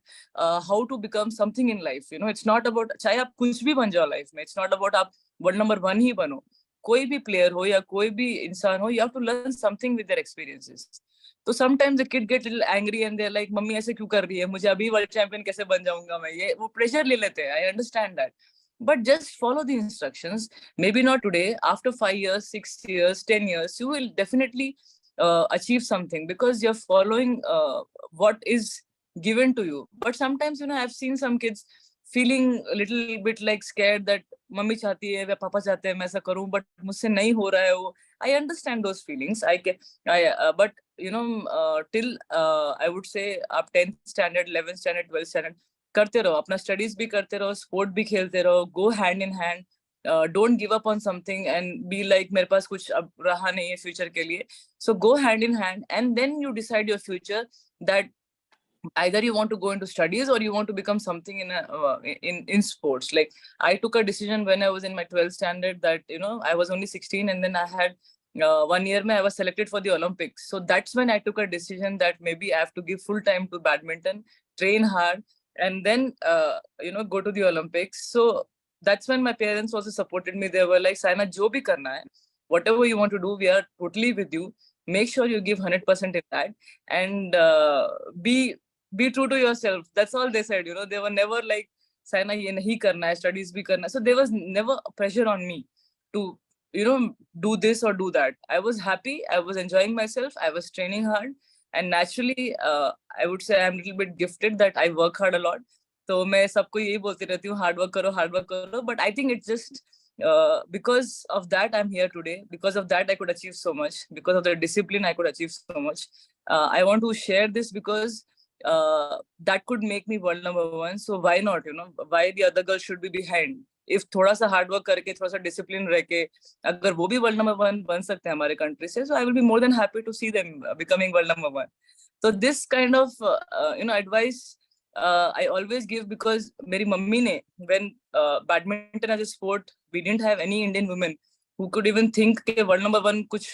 how to become something in life. It's not about चाहे आप कुछ भी बन जाओ लाइफ में, it's not about आप वर्ल्ड नंबर 1 ही बनो. कोई भी प्लेयर हो या कोई भी इंसान हो, you have to learn something with their experiences. तो sometimes the kid get little angry and they're like, mummy ऐसे क्यों कर रही है, मुझे अभी वर्ल्ड चैंपियन कैसे बन जाऊंगा मैं, ये वो प्रेशर ले लेते हैं. I understand that. But just follow the instructions. Maybe not today. After 5 years, 6 years, 10 years, you will definitely achieve something, because you're following what is given to you. But sometimes, I've seen some kids feeling a little bit like scared that mummy चाहती है, पापा चाहते हैं मैं ऐसा करूं, but मुझसे नहीं हो रहा है वो. I understand those feelings. But till I would say up 10th standard, 11th standard, 12th standard, करते रहो, अपना स्टडीज भी करते रहो, स्पोर्ट भी खेलते रहो, go hand in hand. Don't give up on something and be like मेरे पास कुछ अब रहा नहीं है फ्यूचर के लिए. So go hand in hand, and then you decide your future, that either you want to go into studies or you want to become something in sports. Like I took a decision when I was in my 12th standard that I was only 16, and then I had 1 year I was selected for the Olympics. So that's when I took a decision that maybe I have to give full time to badminton, train hard, and then go to the Olympics. So that's when my parents also supported me. They were like, Saina, jo bhi karna hai, whatever you want to do, we are totally with you. Make sure you give 100% in that, and be true to yourself. That's all they said. They were never like, Saina, ye nahi karna hai, studies bhi karna hai. So there was never pressure on me to do this or do that. I was happy, I was enjoying myself, I was training hard, and naturally I would say I'm a little bit gifted that I work hard a lot. तो मैं सबको यही बोलती रहती हूँ, hard work करो. But I think it's just because of that I'm here today. Because of that I could achieve so much. Because of the discipline I could achieve so much. I want to share this because that could make me world number one. So why not, why the other girl should be behind? If थोड़ा सा hard work करके, थोड़ा सा discipline रह के, अगर वो भी world number one बन सकते हैं हमारे country से, so I will be more than happy to see them becoming world number one. So this kind of advice I always give, because मेरी मम्मी ने, when badminton as a sport, we didn't have any Indian women who could even think के world number one कुछ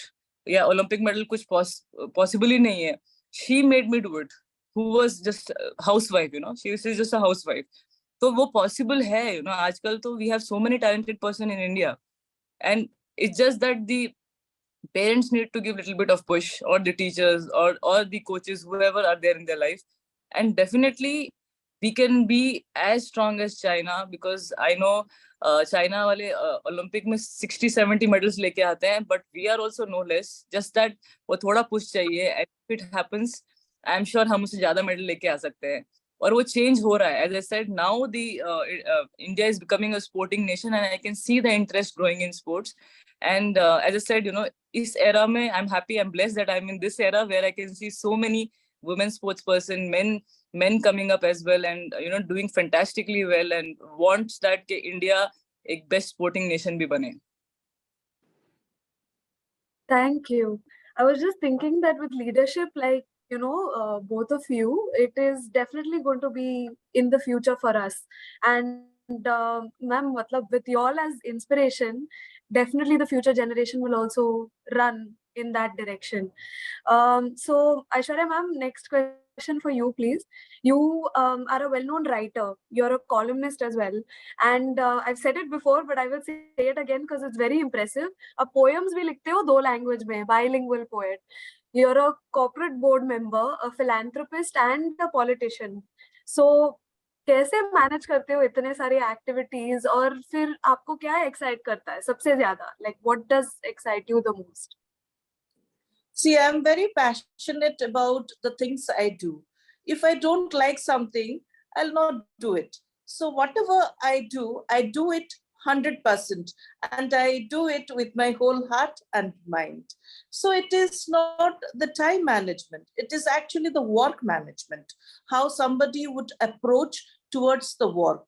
या Olympic medal कुछ possible ही नहीं है. She made me do it. Who was just a housewife, she was just a housewife. So वो possible है, आजकल तो we have so many talented person in India, and it's just that the parents need to give a little bit of push, or the teachers, or the coaches, whoever are there in their life. And definitely we can be as strong as China, because I know China वाले Olympic में 60-70 medals लेके आते हैं, but we are also no less, just that वो थोड़ा push चाहिए, and if it happens, I'm sure हम उससे ज़्यादा medal लेके आ सकते हैं. और वो change हो रहा है. As I said, now the India is becoming a sporting nation, and I can see the interest growing in sports. And as I said, इस era में I'm happy, I'm blessed that I'm in this era where I can see so many women sports person, men coming up as well, and doing fantastically well, and wants that India एक best sporting nation भी बने. Thank you. I was just thinking that with leadership, like, both of you, it is definitely going to be in the future for us. And ma'am, with you all as inspiration, definitely the future generation will also run in that direction. So Aishwarya ma'am, next question for you, please. You are a well-known writer. You're a columnist as well. And I've said it before, but I will say it again because it's very impressive. Poems bhi likhte ho 2 language mein, bilingual poet. You're a corporate board member, a philanthropist, and a politician. So, कैसे manage करते हो इतने सारे activities, और फिर आपको क्या excite करता है सबसे ज्यादा? Like, what does excite you the most? See, I'm very passionate about the things I do. If I don't like something, I'll not do it. So whatever I do it 100%, and I do it with my whole heart and mind. So it is not the time management. It is actually the work management, how somebody would approach towards the work.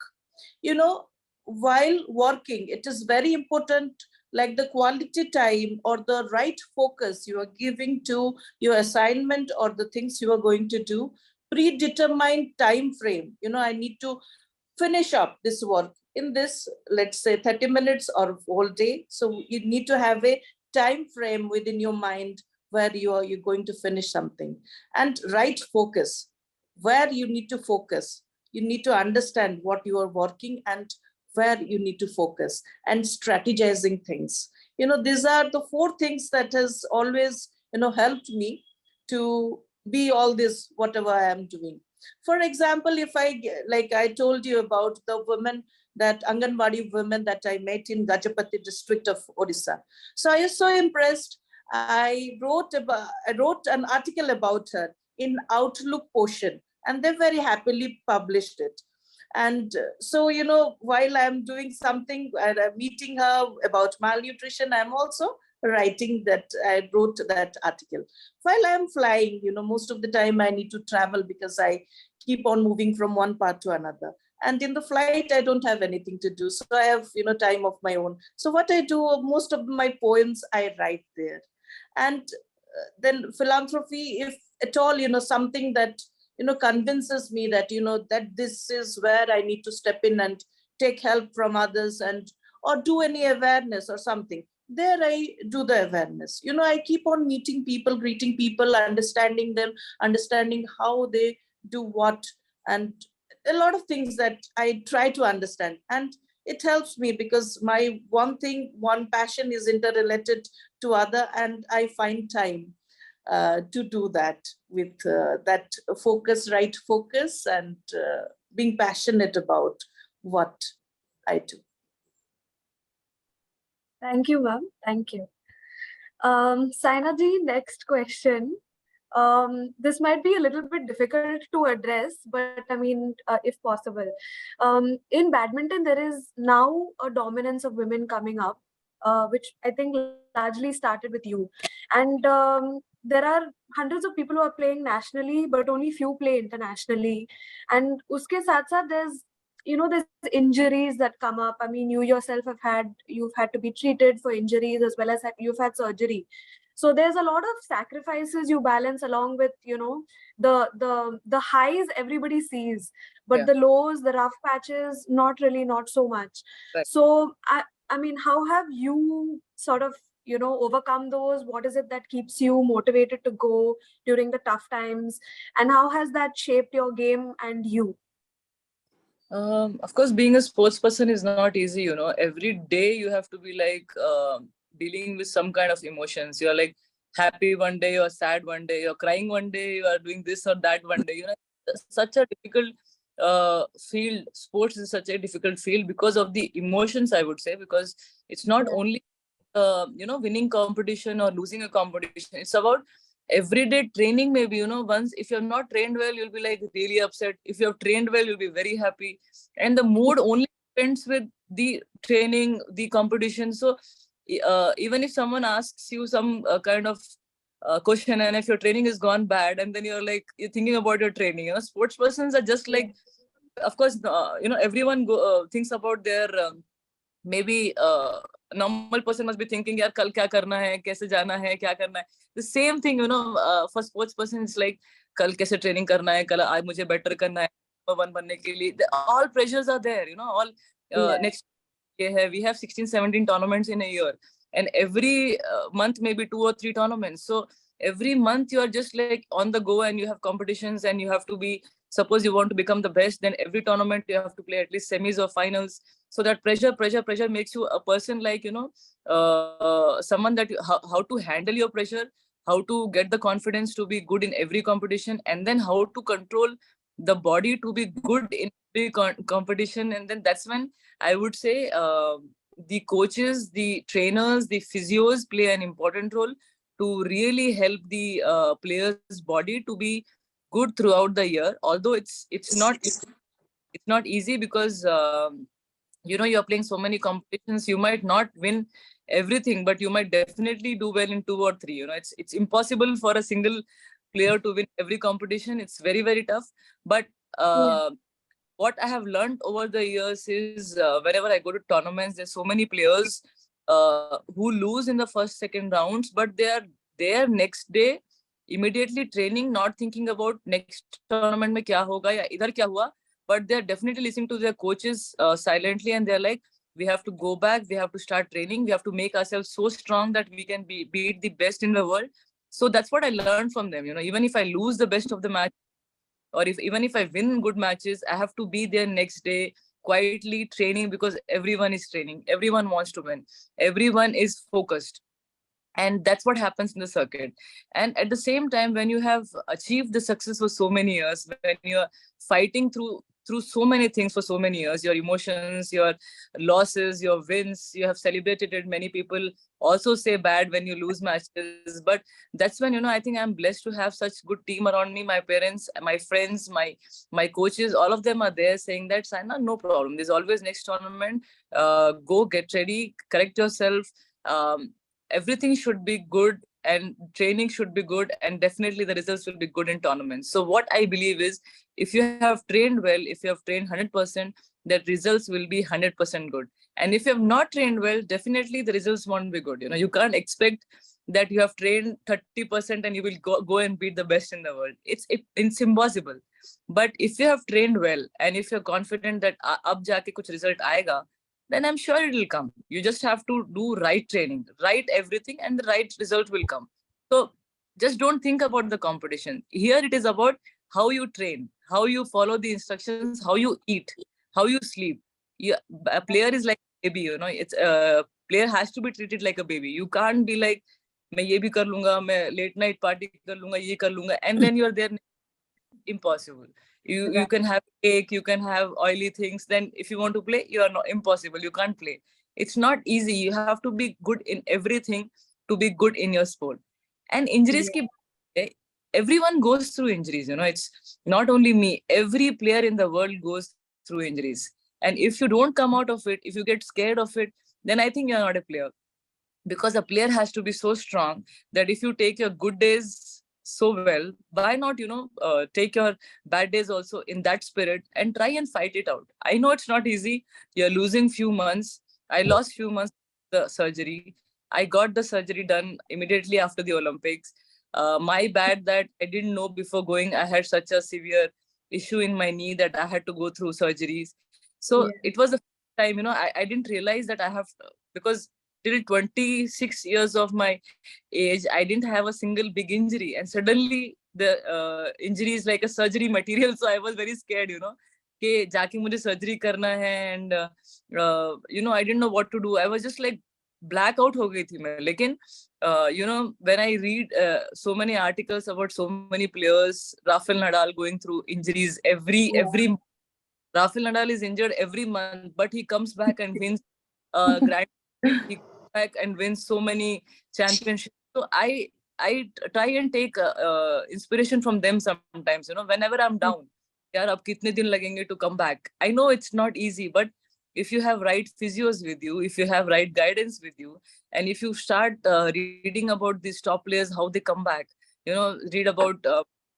While working, it is very important, like the quality time or the right focus you are giving to your assignment or the things you are going to do, predetermined time frame. I need to finish up this work in this, let's say 30 minutes or whole day. So you need to have a time frame within your mind where you're going to finish something, and right focus, where you need to focus. You need to understand what you are working and where you need to focus, and strategizing things. These are the 4 things that has always, helped me to be all this, whatever I am doing. For example, if like I told you about the women, that Anganwadi women that I met in Gajapati district of Odisha. So I was so impressed. I wrote an article about her in Outlook portion, and they very happily published it. And so, while I'm doing something, I'm meeting her about malnutrition, I'm also writing that. I wrote that article. While I'm flying, most of the time I need to travel because I keep on moving from one part to another. And in the flight, I don't have anything to do. So I have, time of my own. So what I do, most of my poems, I write there. And then philanthropy, if at all, something that, convinces me that, that this is where I need to step in and take help from others, and or do any awareness or something. There I do the awareness. I keep on meeting people, greeting people, understanding them, understanding how they do what, and a lot of things that I try to understand. And it helps me because my one passion is interrelated to other, and I find time to do that with that right focus, and being passionate about what I do. Thank you, ma'am. Thank you. Saina ji, next question. This might be a little bit difficult to address, but I mean, if possible. In badminton, there is now a dominance of women coming up, which I think largely started with you. And there are hundreds of people who are playing nationally, but only few play internationally. And uske saath saath, there's injuries that come up. I mean, you yourself you've had to be treated for injuries as well as you've had surgery. So there's a lot of sacrifices you balance along with, the highs everybody sees, but Yeah. the lows, the rough patches, not so much. Right. So I mean, how have you sort of, overcome those? What is it that keeps you motivated to go during the tough times? And how has that shaped your game and you? Of course, being a sports person is not easy, Every day you have to be like dealing with some kind of emotions. You're like happy one day, you're sad one day, you're crying one day, you are doing this or that one day. Such a difficult field. Sports is such a difficult field because of the emotions, I would say, because it's not only winning competition or losing a competition. It's about everyday training. Maybe, once if you're not trained well, you'll be like really upset. If you have trained well, you'll be very happy. And the mood only depends with the training, the competition. So even if someone asks you some kind of question, and if your training is gone bad, and then you're thinking about your training, sports persons are just like, of course, everyone thinks about their maybe normal person must be thinking, yaar, kal kya karna hai, kaise jana hai, kya karna hai. The same thing, for sports person, it's like, kal kaise training karna hai, kal aaj mujhe better karna hai, number one banne ke liye. All pressures are there, all next year we have 16, 17 tournaments in a year, and every month maybe 2 or 3 tournaments. So every month you are just like on the go, and you have competitions, and you have to be, suppose you want to become the best, then every tournament you have to play at least semis or finals. So that pressure makes you a person like, someone that how to handle your pressure, how to get the confidence to be good in every competition, and then how to control the body to be good in every competition. And then that's when I would say the coaches, the trainers, the physios play an important role to really help the player's body to be good throughout the year. Although it's not easy, because you're playing so many competitions. You might not win everything, but you might definitely do well in 2 or 3. It's impossible for a single player to win every competition. It's very, very tough. But what I have learned over the years is, whenever I go to tournaments, there's so many players who lose in the first, second rounds, but they are there next day, immediately training, not thinking about next tournament mein kya hoga ya idhar kya hua, but they're definitely listening to their coaches silently, and they're like, we have to go back, we have to start training, we have to make ourselves so strong that we can beat the best in the world. So that's what I learned from them. Even if I lose the best of the match, or even if I win good matches, I have to be there next day quietly training, because everyone is training, everyone wants to win, everyone is focused. And that's what happens in the circuit. And at the same time, when you have achieved the success for so many years, when you're fighting through so many things for so many years, your emotions, your losses, your wins, you have celebrated it. Many people also say bad when you lose matches, but that's when, I think I'm blessed to have such good team around me. My parents, my friends, my coaches, all of them are there saying that, Saina, no problem, there's always next tournament, go get ready, correct yourself, everything should be good, and training should be good, and definitely the results will be good in tournaments. So what I believe is, if you have trained well, if you have trained 100%, that results will be 100% good. And if you have not trained well, definitely the results won't be good. You can't expect that you have trained 30% and you will go and beat the best in the world. It's impossible. But if you have trained well, and if you're confident that ab jaake kuch result aayega, then I'm sure it will come. You just have to do right training, right everything, and the right result will come. So just don't think about the competition. Here it is about how you train, how you follow the instructions, how you eat, how you sleep. A player is like a baby, it's a player has to be treated like a baby. You can't be like, मैं ये भी कर लूंगा, मैं late night party कर लूंगा, ये कर लूंगा, and then you're there. Impossible. You can have cake, you can have oily things. Then if you want to play, you are not, impossible. You can't play. It's not easy. You have to be good in everything to be good in your sport. And injuries, everyone goes through injuries. It's not only me. Every player in the world goes through injuries. And if you don't come out of it, if you get scared of it, then I think you're not a player. because a player has to be so strong that if you take your good days so well, why not, take your bad days also in that spirit and try and fight it out. I know it's not easy. You're losing few months. I lost few months the surgery. I got the surgery done immediately after the Olympics. My bad that I didn't know before going. I had such a severe issue in my knee that I had to go through surgeries. So it was the time, I didn't realize that I have, because till 26 years of my age, I didn't have a single big injury. And suddenly the injury is like a surgery material. So I was very scared, कि जाके मुझे surgery करना है, and I didn't know what to do. I was just like black out हो गई थी मैं. लेकिन when I read so many articles about so many players, Rafael Nadal going through injuries every Rafael Nadal is injured every month, but he comes back and wins Grand Prix. He comes back and wins so many championships. So I try and take inspiration from them sometimes. Whenever I'm down, yaar, ab kitne din lagenge to come back. I know it's not easy, but if you have right physios with you, if you have right guidance with you, and if you start reading about these top players, how they come back, read about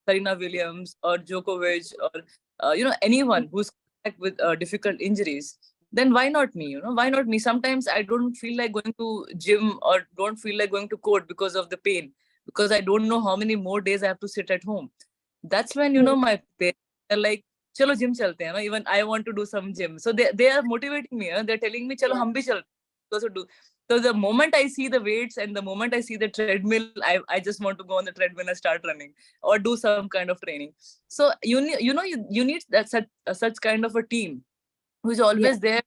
Serena Williams or Djokovic or anyone who's back with difficult injuries, then why not me? Why not me? Sometimes I don't feel like going to gym or don't feel like going to court because of the pain, because I don't know how many more days I have to sit at home. That's when, my parents are like, chalo gym chalte hain. Even I want to do some gym. So they are motivating me. They're telling me, chalo hum bhi chalte. Also do. So the moment I see the weights and the moment I see the treadmill, I just want to go on the treadmill and start running or do some kind of training. So you need that such kind of a team who's always there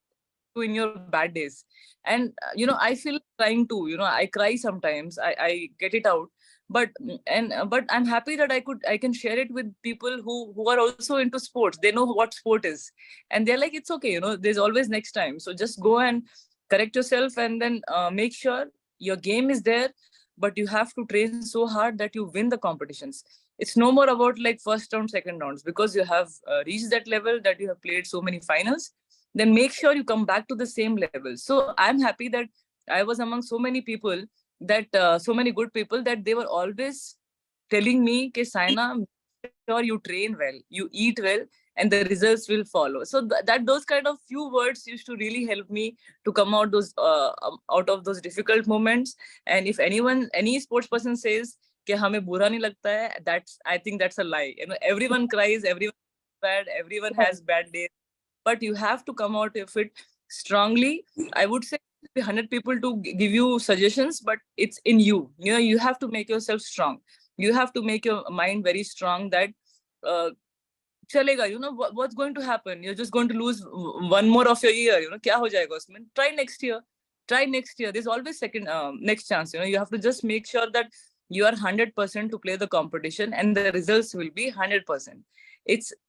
in your bad days. And I feel crying too. I cry sometimes. I get it out. But I'm happy that I can share it with people who are also into sports. They know what sport is, and they're like, it's okay. There's always next time. So just go and correct yourself, and then make sure your game is there. But you have to train so hard that you win the competitions. It's no more about like first round, second rounds, because you have reached that level, that you have played so many finals. Then make sure you come back to the same level. So I'm happy that I was among so many people, that so many good people, that they were always telling me, "Ke Saina, make sure you train well, you eat well, and the results will follow." So that those kind of few words used to really help me to come out out of those difficult moments. And if any sports person says कि हमें बुरा नहीं लगता है, I think that's a lie. Everyone cries, everyone is bad, everyone has bad days, but you have to come out of it strongly. I would say 100 people to give you suggestions, but it's in you. You have to make yourself strong. You have to make your mind very strong that chalega, what's going to happen. You're just going to lose one more of your year. Kya ho jayega usme? Try next year. There's always next chance. You have to just make sure that you are 100% to play the competition, and the results will be 100%.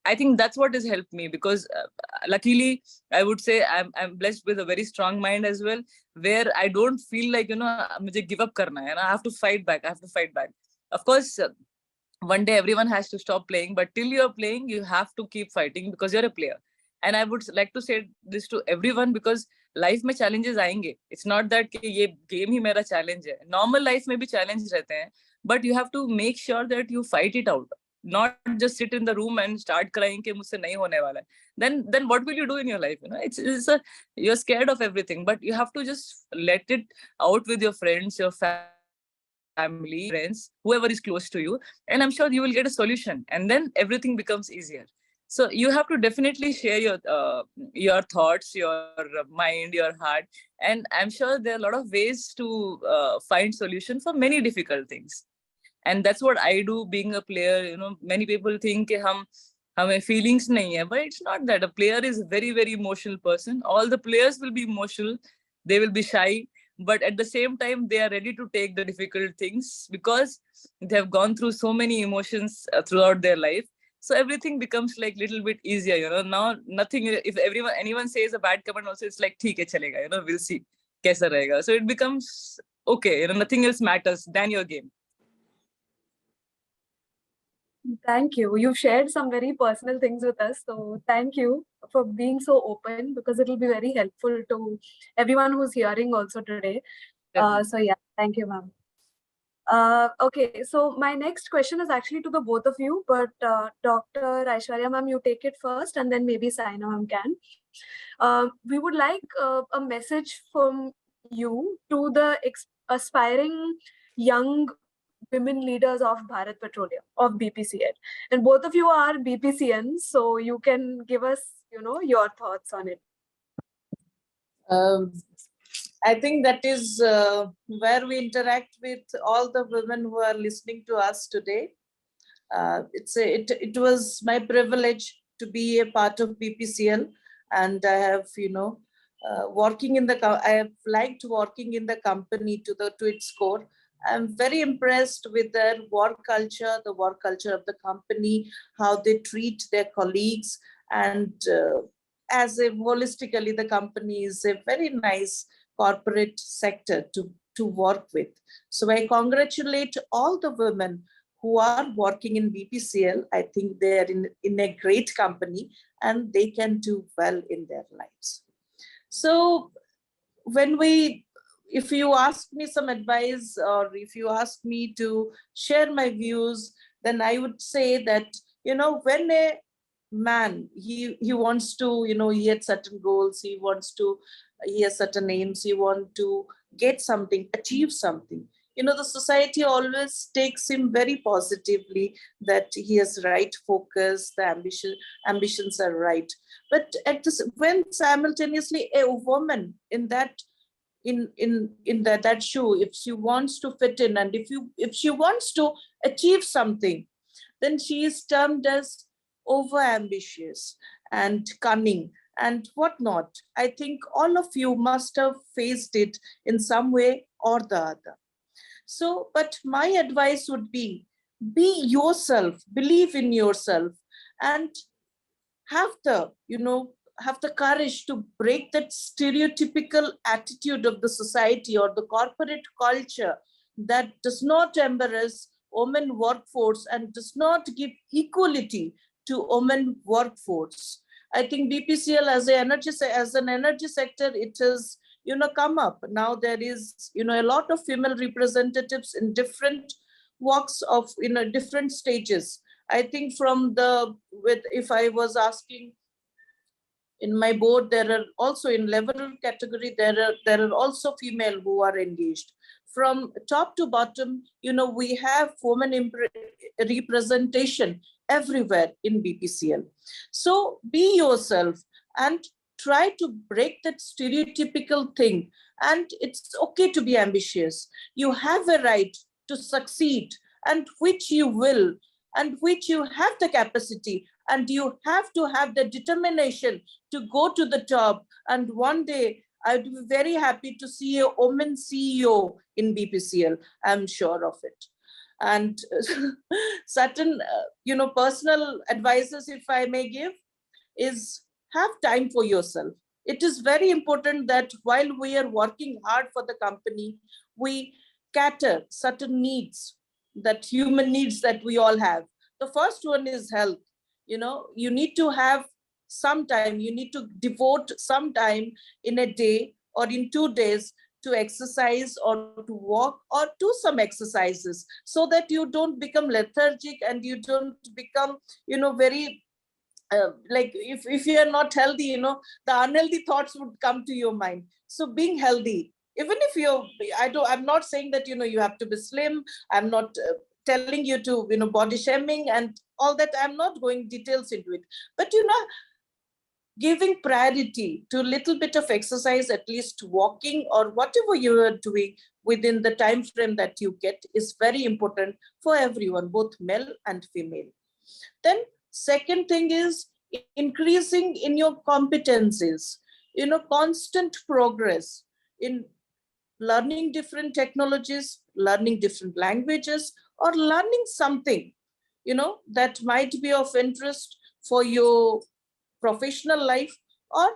I think that's what has helped me, because luckily I would say I'm blessed with a very strong mind as well, where I don't feel like mujhe give up karna hai, I have to fight back. Of course, one day everyone has to stop playing, but till you're playing, you have to keep fighting, because you're a player. And I would like to say this to everyone, because life में challenges आएंगे. It's not that कि ये game ही मेरा challenge है. Normal life में भी challenge रहते हैं, but you have to make sure that you fight it out. Not just sit in the room and start crying कि मुझसे नहीं होने वाला है. Then what will you do in your life? You're scared of everything, but you have to just let it out with your friends, your family, friends, whoever is close to you, and I'm sure you will get a solution, and then everything becomes easier. So you have to definitely share your thoughts, your mind, your heart, and I'm sure there are a lot of ways to find solution for many difficult things. And that's what I do being a player. Many people think कि हमें feelings नहीं है, but it's not that. A player is a very, very emotional person. All the players will be emotional. They will be shy, but at the same time, they are ready to take the difficult things, because they have gone through so many emotions throughout their life. So everything becomes like little bit easier. Now nothing. If anyone says a bad comment, also it's like ठीक है चलेगा. We'll see कैसा रहेगा. So it becomes okay. Nothing else matters than your game. Thank you. You've shared some very personal things with us. So thank you for being so open, because it will be very helpful to everyone who's hearing also today. So yeah, thank you, ma'am. Okay, so my next question is actually to the both of you, but Dr. Aishwarya ma'am, you take it first, and then maybe Saina ma'am can. We would like a message from you to the aspiring young women leaders of Bharat Petroleum, of BPCL. And both of you are BPCNs, so you can give us, your thoughts on it. I think that is where we interact with all the women who are listening to us today. It was my privilege to be a part of BPCL, and I have I have liked working in the company to its core. I'm very impressed with their work culture, the work culture of the company, how they treat their colleagues, and as a holistically, the company is a very nice corporate sector to work with. So I congratulate all the women who are working in BPCL. I think they are in a great company and they can do well in their lives. So if you ask me some advice, or if you ask me to share my views, then I would say that, when a man, he wants to, he had certain goals, he has certain aims, he wants to get something, achieve something. The society always takes him very positively, that he has right focus, the ambitions are right. But when simultaneously a woman in that shoe, if she wants to fit in, and if she wants to achieve something, then she is termed as over ambitious and cunning and whatnot. I think all of you must have faced it in some way or the other. So, but my advice would be yourself, believe in yourself, and have the courage to break that stereotypical attitude of the society or the corporate culture that does not embrace women workforce and does not give equality to women workforce. I think BPCL as an energy sector, it has come up. Now there is a lot of female representatives in different walks of different stages. I think if I was asking, in my board, there are also in level category, there are also female who are engaged. From top to bottom, we have women representation everywhere in BPCL. So be yourself and try to break that stereotypical thing. And it's okay to be ambitious. You have a right to succeed, and which you will, and which you have the capacity, and you have to have the determination to go to the top. And one day, I'd be very happy to see a woman CEO in BPCL. I'm sure of it. And certain, personal advices, if I may give, is have time for yourself. It is very important that while we are working hard for the company, we cater certain needs, that human needs that we all have. The first one is health. You need to have some time, you need to devote some time in a day or in 2 days to exercise or to walk or do some exercises, so that you don't become lethargic and you don't become, very like if you are not healthy, the unhealthy thoughts would come to your mind. So being healthy, even if I'm not saying that, you have to be slim. I'm not telling you to, body shaming and all that. I'm not going details into it. But, giving priority to a little bit of exercise, at least walking or whatever you are doing within the time frame that you get, is very important for everyone, both male and female. Then second thing is increasing in your competencies, constant progress in learning different technologies, learning different languages, or learning something, that might be of interest for your professional life or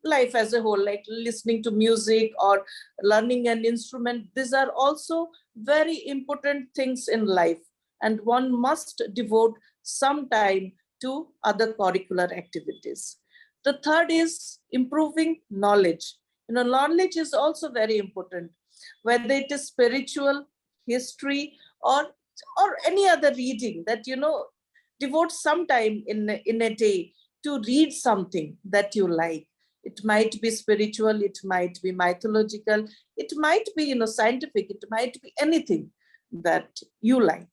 life as a whole, like listening to music or learning an instrument. These are also very important things in life, and one must devote some time to other curricular activities. The third is improving knowledge. Knowledge is also very important. whether it is spiritual, history, or any other reading, that, devote some time in a day to read something that you like. It might be spiritual, it might be mythological, it might be, scientific, it might be anything that you like.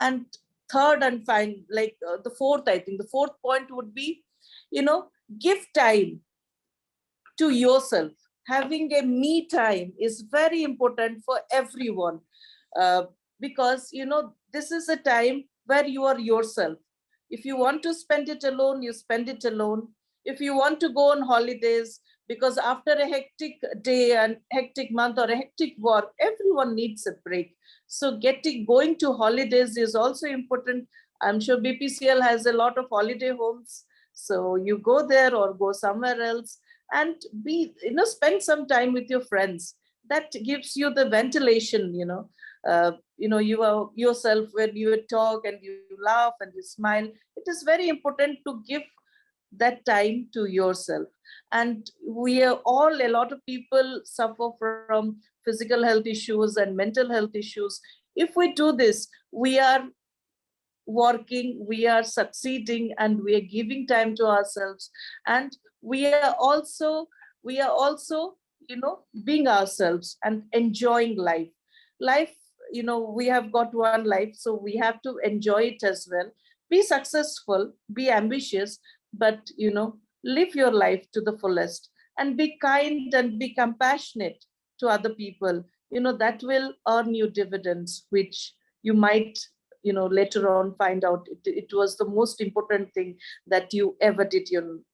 And third and final, the fourth, I think the fourth point would be, give time to yourself. Having a me time is very important for everyone, because, this is a time where you are yourself. If you want to spend it alone, you spend it alone. If you want to go on holidays, because after a hectic day and hectic month or a hectic work, everyone needs a break. So going to holidays is also important. I'm sure BPCL has a lot of holiday homes. So you go there or go somewhere else and spend some time with your friends. That gives you the ventilation, you are yourself, when you talk and you laugh and you smile. It is very important to give that time to yourself. And a lot of people suffer from physical health issues and mental health issues. If we do this, we are working, we are succeeding, and we are giving time to ourselves, and we are also being ourselves and enjoying life. We have got one life, so we have to enjoy it as well. Be successful, be ambitious, but live your life to the fullest, and be kind and be compassionate to other people. That will earn you dividends, which you might later on find out it was the most important thing that you ever did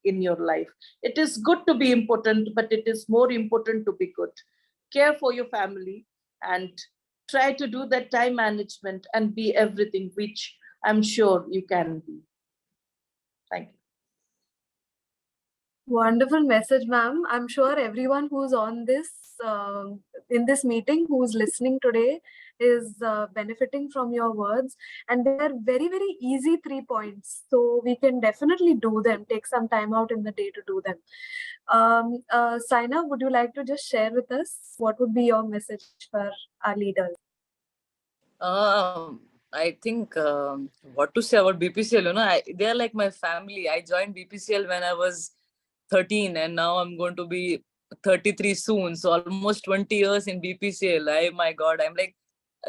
in your life. It is good to be important, but it is more important to be good. Care for your family and try to do that time management and be everything, which I'm sure you can be. Thank you. Wonderful message, ma'am. I'm sure everyone who's on this, in this meeting, who's listening today is benefiting from your words. And they're very, very easy 3 points. So we can definitely do them, take some time out in the day to do them. Saina, would you like to just share with us what would be your message for our leaders? I think what to say about BPCL, they are like my family. I joined BPCL when I was 13 and now I'm going to be 33 soon. So almost 20 years in BPCL. My God,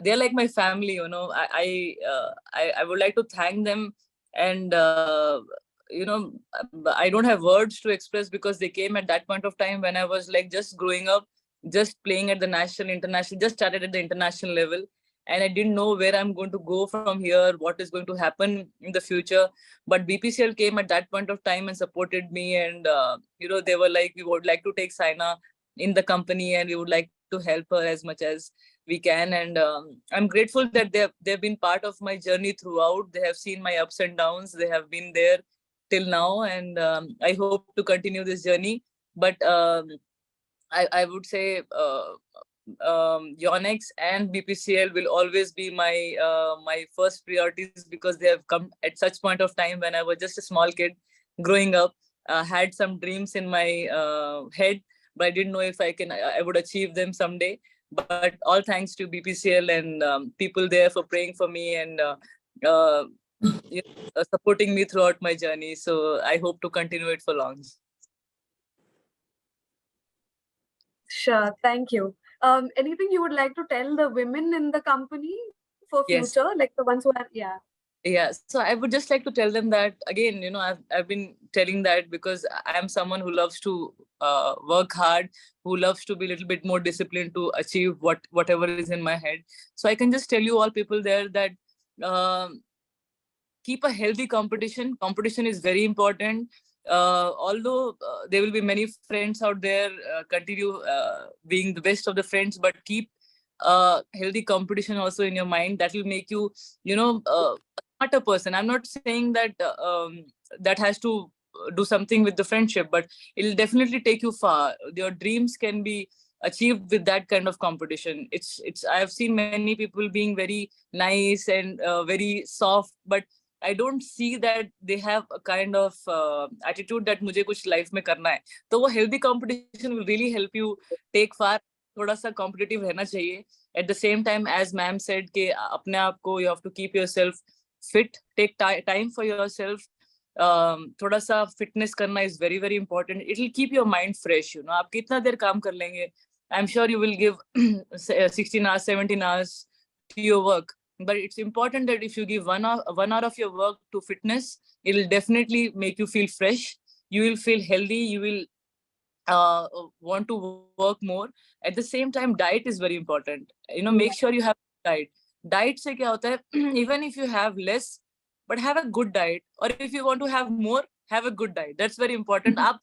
they're like my family, I would like to thank them. And, I don't have words to express, because they came at that point of time when I was just growing up, just playing at the national, international, just started at the international level. And I didn't know where I'm going to go from here, what is going to happen in the future. But BPCL came at that point of time and supported me. And, they were like, we would like to take Saina in the company and we would like to help her as much as we can. And I'm grateful that they've been part of my journey throughout. They have seen my ups and downs. They have been there till now. And I hope to continue this journey. But I would say Yonex and BPCL will always be my first priorities, because they have come at such point of time when I was just a small kid growing up, had some dreams in my head, but I didn't know if I would achieve them someday. But all thanks to BPCL and people there for praying for me and supporting me throughout my journey. So I hope to continue it for long. Sure, thank you. Anything you would like to tell the women in the company for Yes. future, like the ones who are, Yeah, so I would just like to tell them that again, I've been telling that because I'm someone who loves to work hard, who loves to be a little bit more disciplined to achieve whatever is in my head. So I can just tell you all people there that keep a healthy competition. Competition is very important. Although there will be many friends out there, continue being the best of the friends, but keep healthy competition also in your mind. That will make you, a smarter person. I'm not saying that that has to do something with the friendship, but it'll definitely take you far. Your dreams can be achieved with that kind of competition. I have seen many people being very nice and very soft, but I don't see that they have a kind of attitude that मुझे कुछ life में करना है. तो वो healthy competition will really help you take far. थोड़ा सा competitive रहना चाहिए. At the same time, as ma'am said, कि अपने आप को you have to keep yourself fit, take time for yourself. थोड़ा सा fitness करना is very very important. It will keep your mind fresh. You know, आप कितना देर काम कर लेंगे? I'm sure you will give 16 hours, 17 hours to your work. But it's important that if you give 1 hour of your work to fitness, it will definitely make you feel fresh. You will feel healthy. You will want to work more. At the same time, diet is very important. You know, make sure you have diet. Diet से क्या होता है? Even if you have less, but have a good diet. Or if you want to have more, have a good diet. That's very important. आप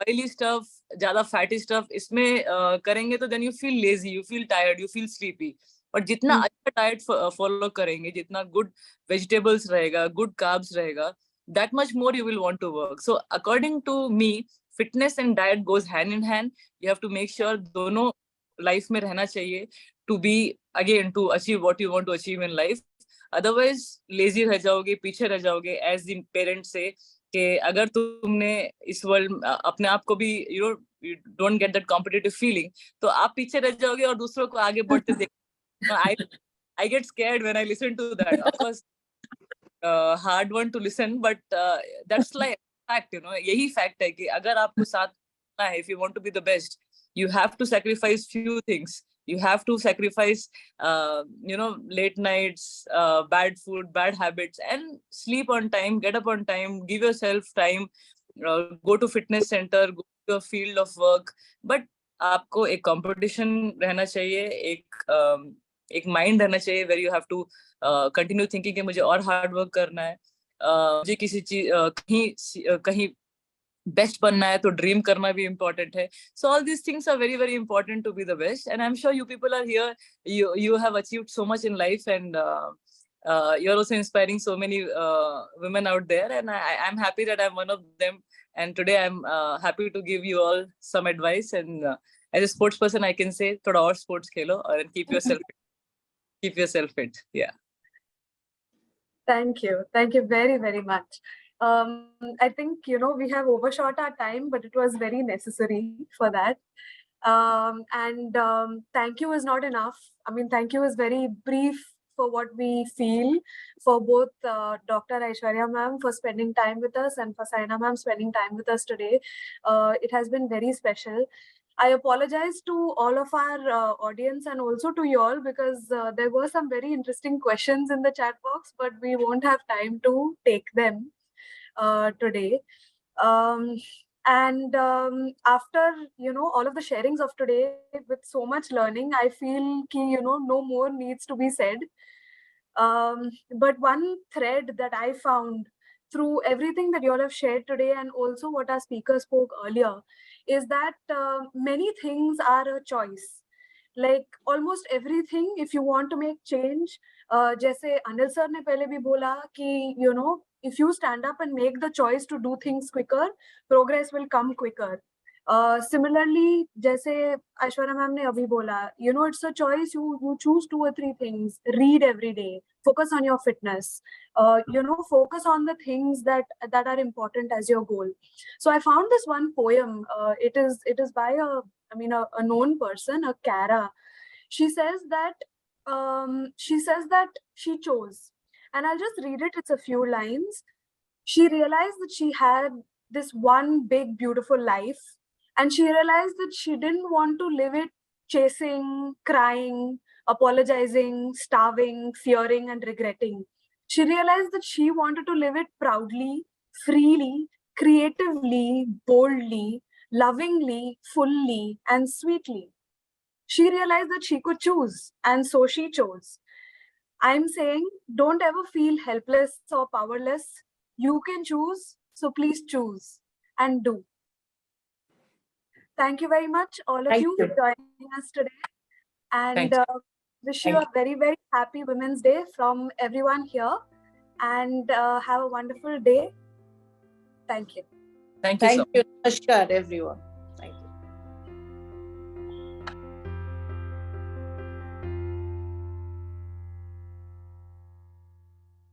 oily stuff, ज़्यादा fatty stuff इसमें करेंगे तो then you feel lazy, you feel tired, you feel sleepy. But जितना अच्छा diet follow करेंगे, जितना good vegetables रहेगा, good carbs रहेगा, that much more you will want to work. So according to me, fitness and diet goes hand in hand. You have to make sure दोनों life में रहना चाहिए to be, again, to achieve what you want to achieve in life. Otherwise, lazy रह जाओगे, पीछे रह जाओगे, as the parents say, कि अगर तुमने इस वर्ल्ड अपने आप को भी you don't get that competitive feeling, तो आप पीछे रह जाओगे और दूसरों को आगे बढ़ते देख. I get scared when I listen to that. Of course, hard one to listen, but that's like fact, you know. यही fact है कि अगर आपको साथ करना है, if you want to be the best, you have to sacrifice few things. You have to sacrifice, late nights, bad food, bad habits, and sleep on time, get up on time, give yourself time, go to fitness center, go to your field of work. But आपको एक competition रहना चाहिए, एक mind रहना चाहिए where you have to continue thinking कि मुझे और hard work करना है, मुझे किसी चीज कहीं best बनना है तो dream करना भी important है. So all these things are very very important to be the best, and I'm sure you people are here, you have achieved so much in life, and you're also inspiring so many women out there, and I'm happy that I'm one of them, and today I'm happy to give you all some advice, and as a sports person I can say थोड़ा और sports Khelo and keep yourself fit. Yeah. Thank you very very much. I think we have overshot our time, but it was very necessary for that. And thank you is not enough. I mean, thank you is very brief for what we feel, for both Dr. Aishwarya ma'am for spending time with us, and for Saina ma'am spending time with us today. It has been very special. I apologize to all of our audience and also to you all, because there were some very interesting questions in the chat box, but we won't have time to take them today. And after all of the sharings of today, with so much learning, I feel ki, no more needs to be said. But one thread that I found through everything that you all have shared today, and also what our speaker spoke earlier, is that many things are a choice. Like almost everything, if you want to make change, जैसे Anil sir ने पहले भी बोला कि if you stand up and make the choice to do things quicker, progress will come quicker. Similarly, जैसे Aishwarya ma'am ने अभी बोला, it's a choice. You choose 2 or 3 things. Read every day. Focus on your fitness. Focus on the things that are important as your goal. So I found this one poem. It is by a known person, a Kara. She says that she chose, and I'll just read it. It's a few lines. She realized that she had this one big, beautiful life, and she realized that she didn't want to live it chasing, crying, apologizing, starving, fearing, and regretting. She realized that she wanted to live it proudly, freely, creatively, boldly, lovingly, fully, and sweetly. She realized that she could choose, and so she chose. I'm saying, don't ever feel helpless or powerless. You can choose, so please choose and do. Thank you very much, all of you, for joining us today. And wish you a very, very happy Women's Day from everyone here. And have a wonderful day. Thank you. Thank you so much. Namaskar, everyone.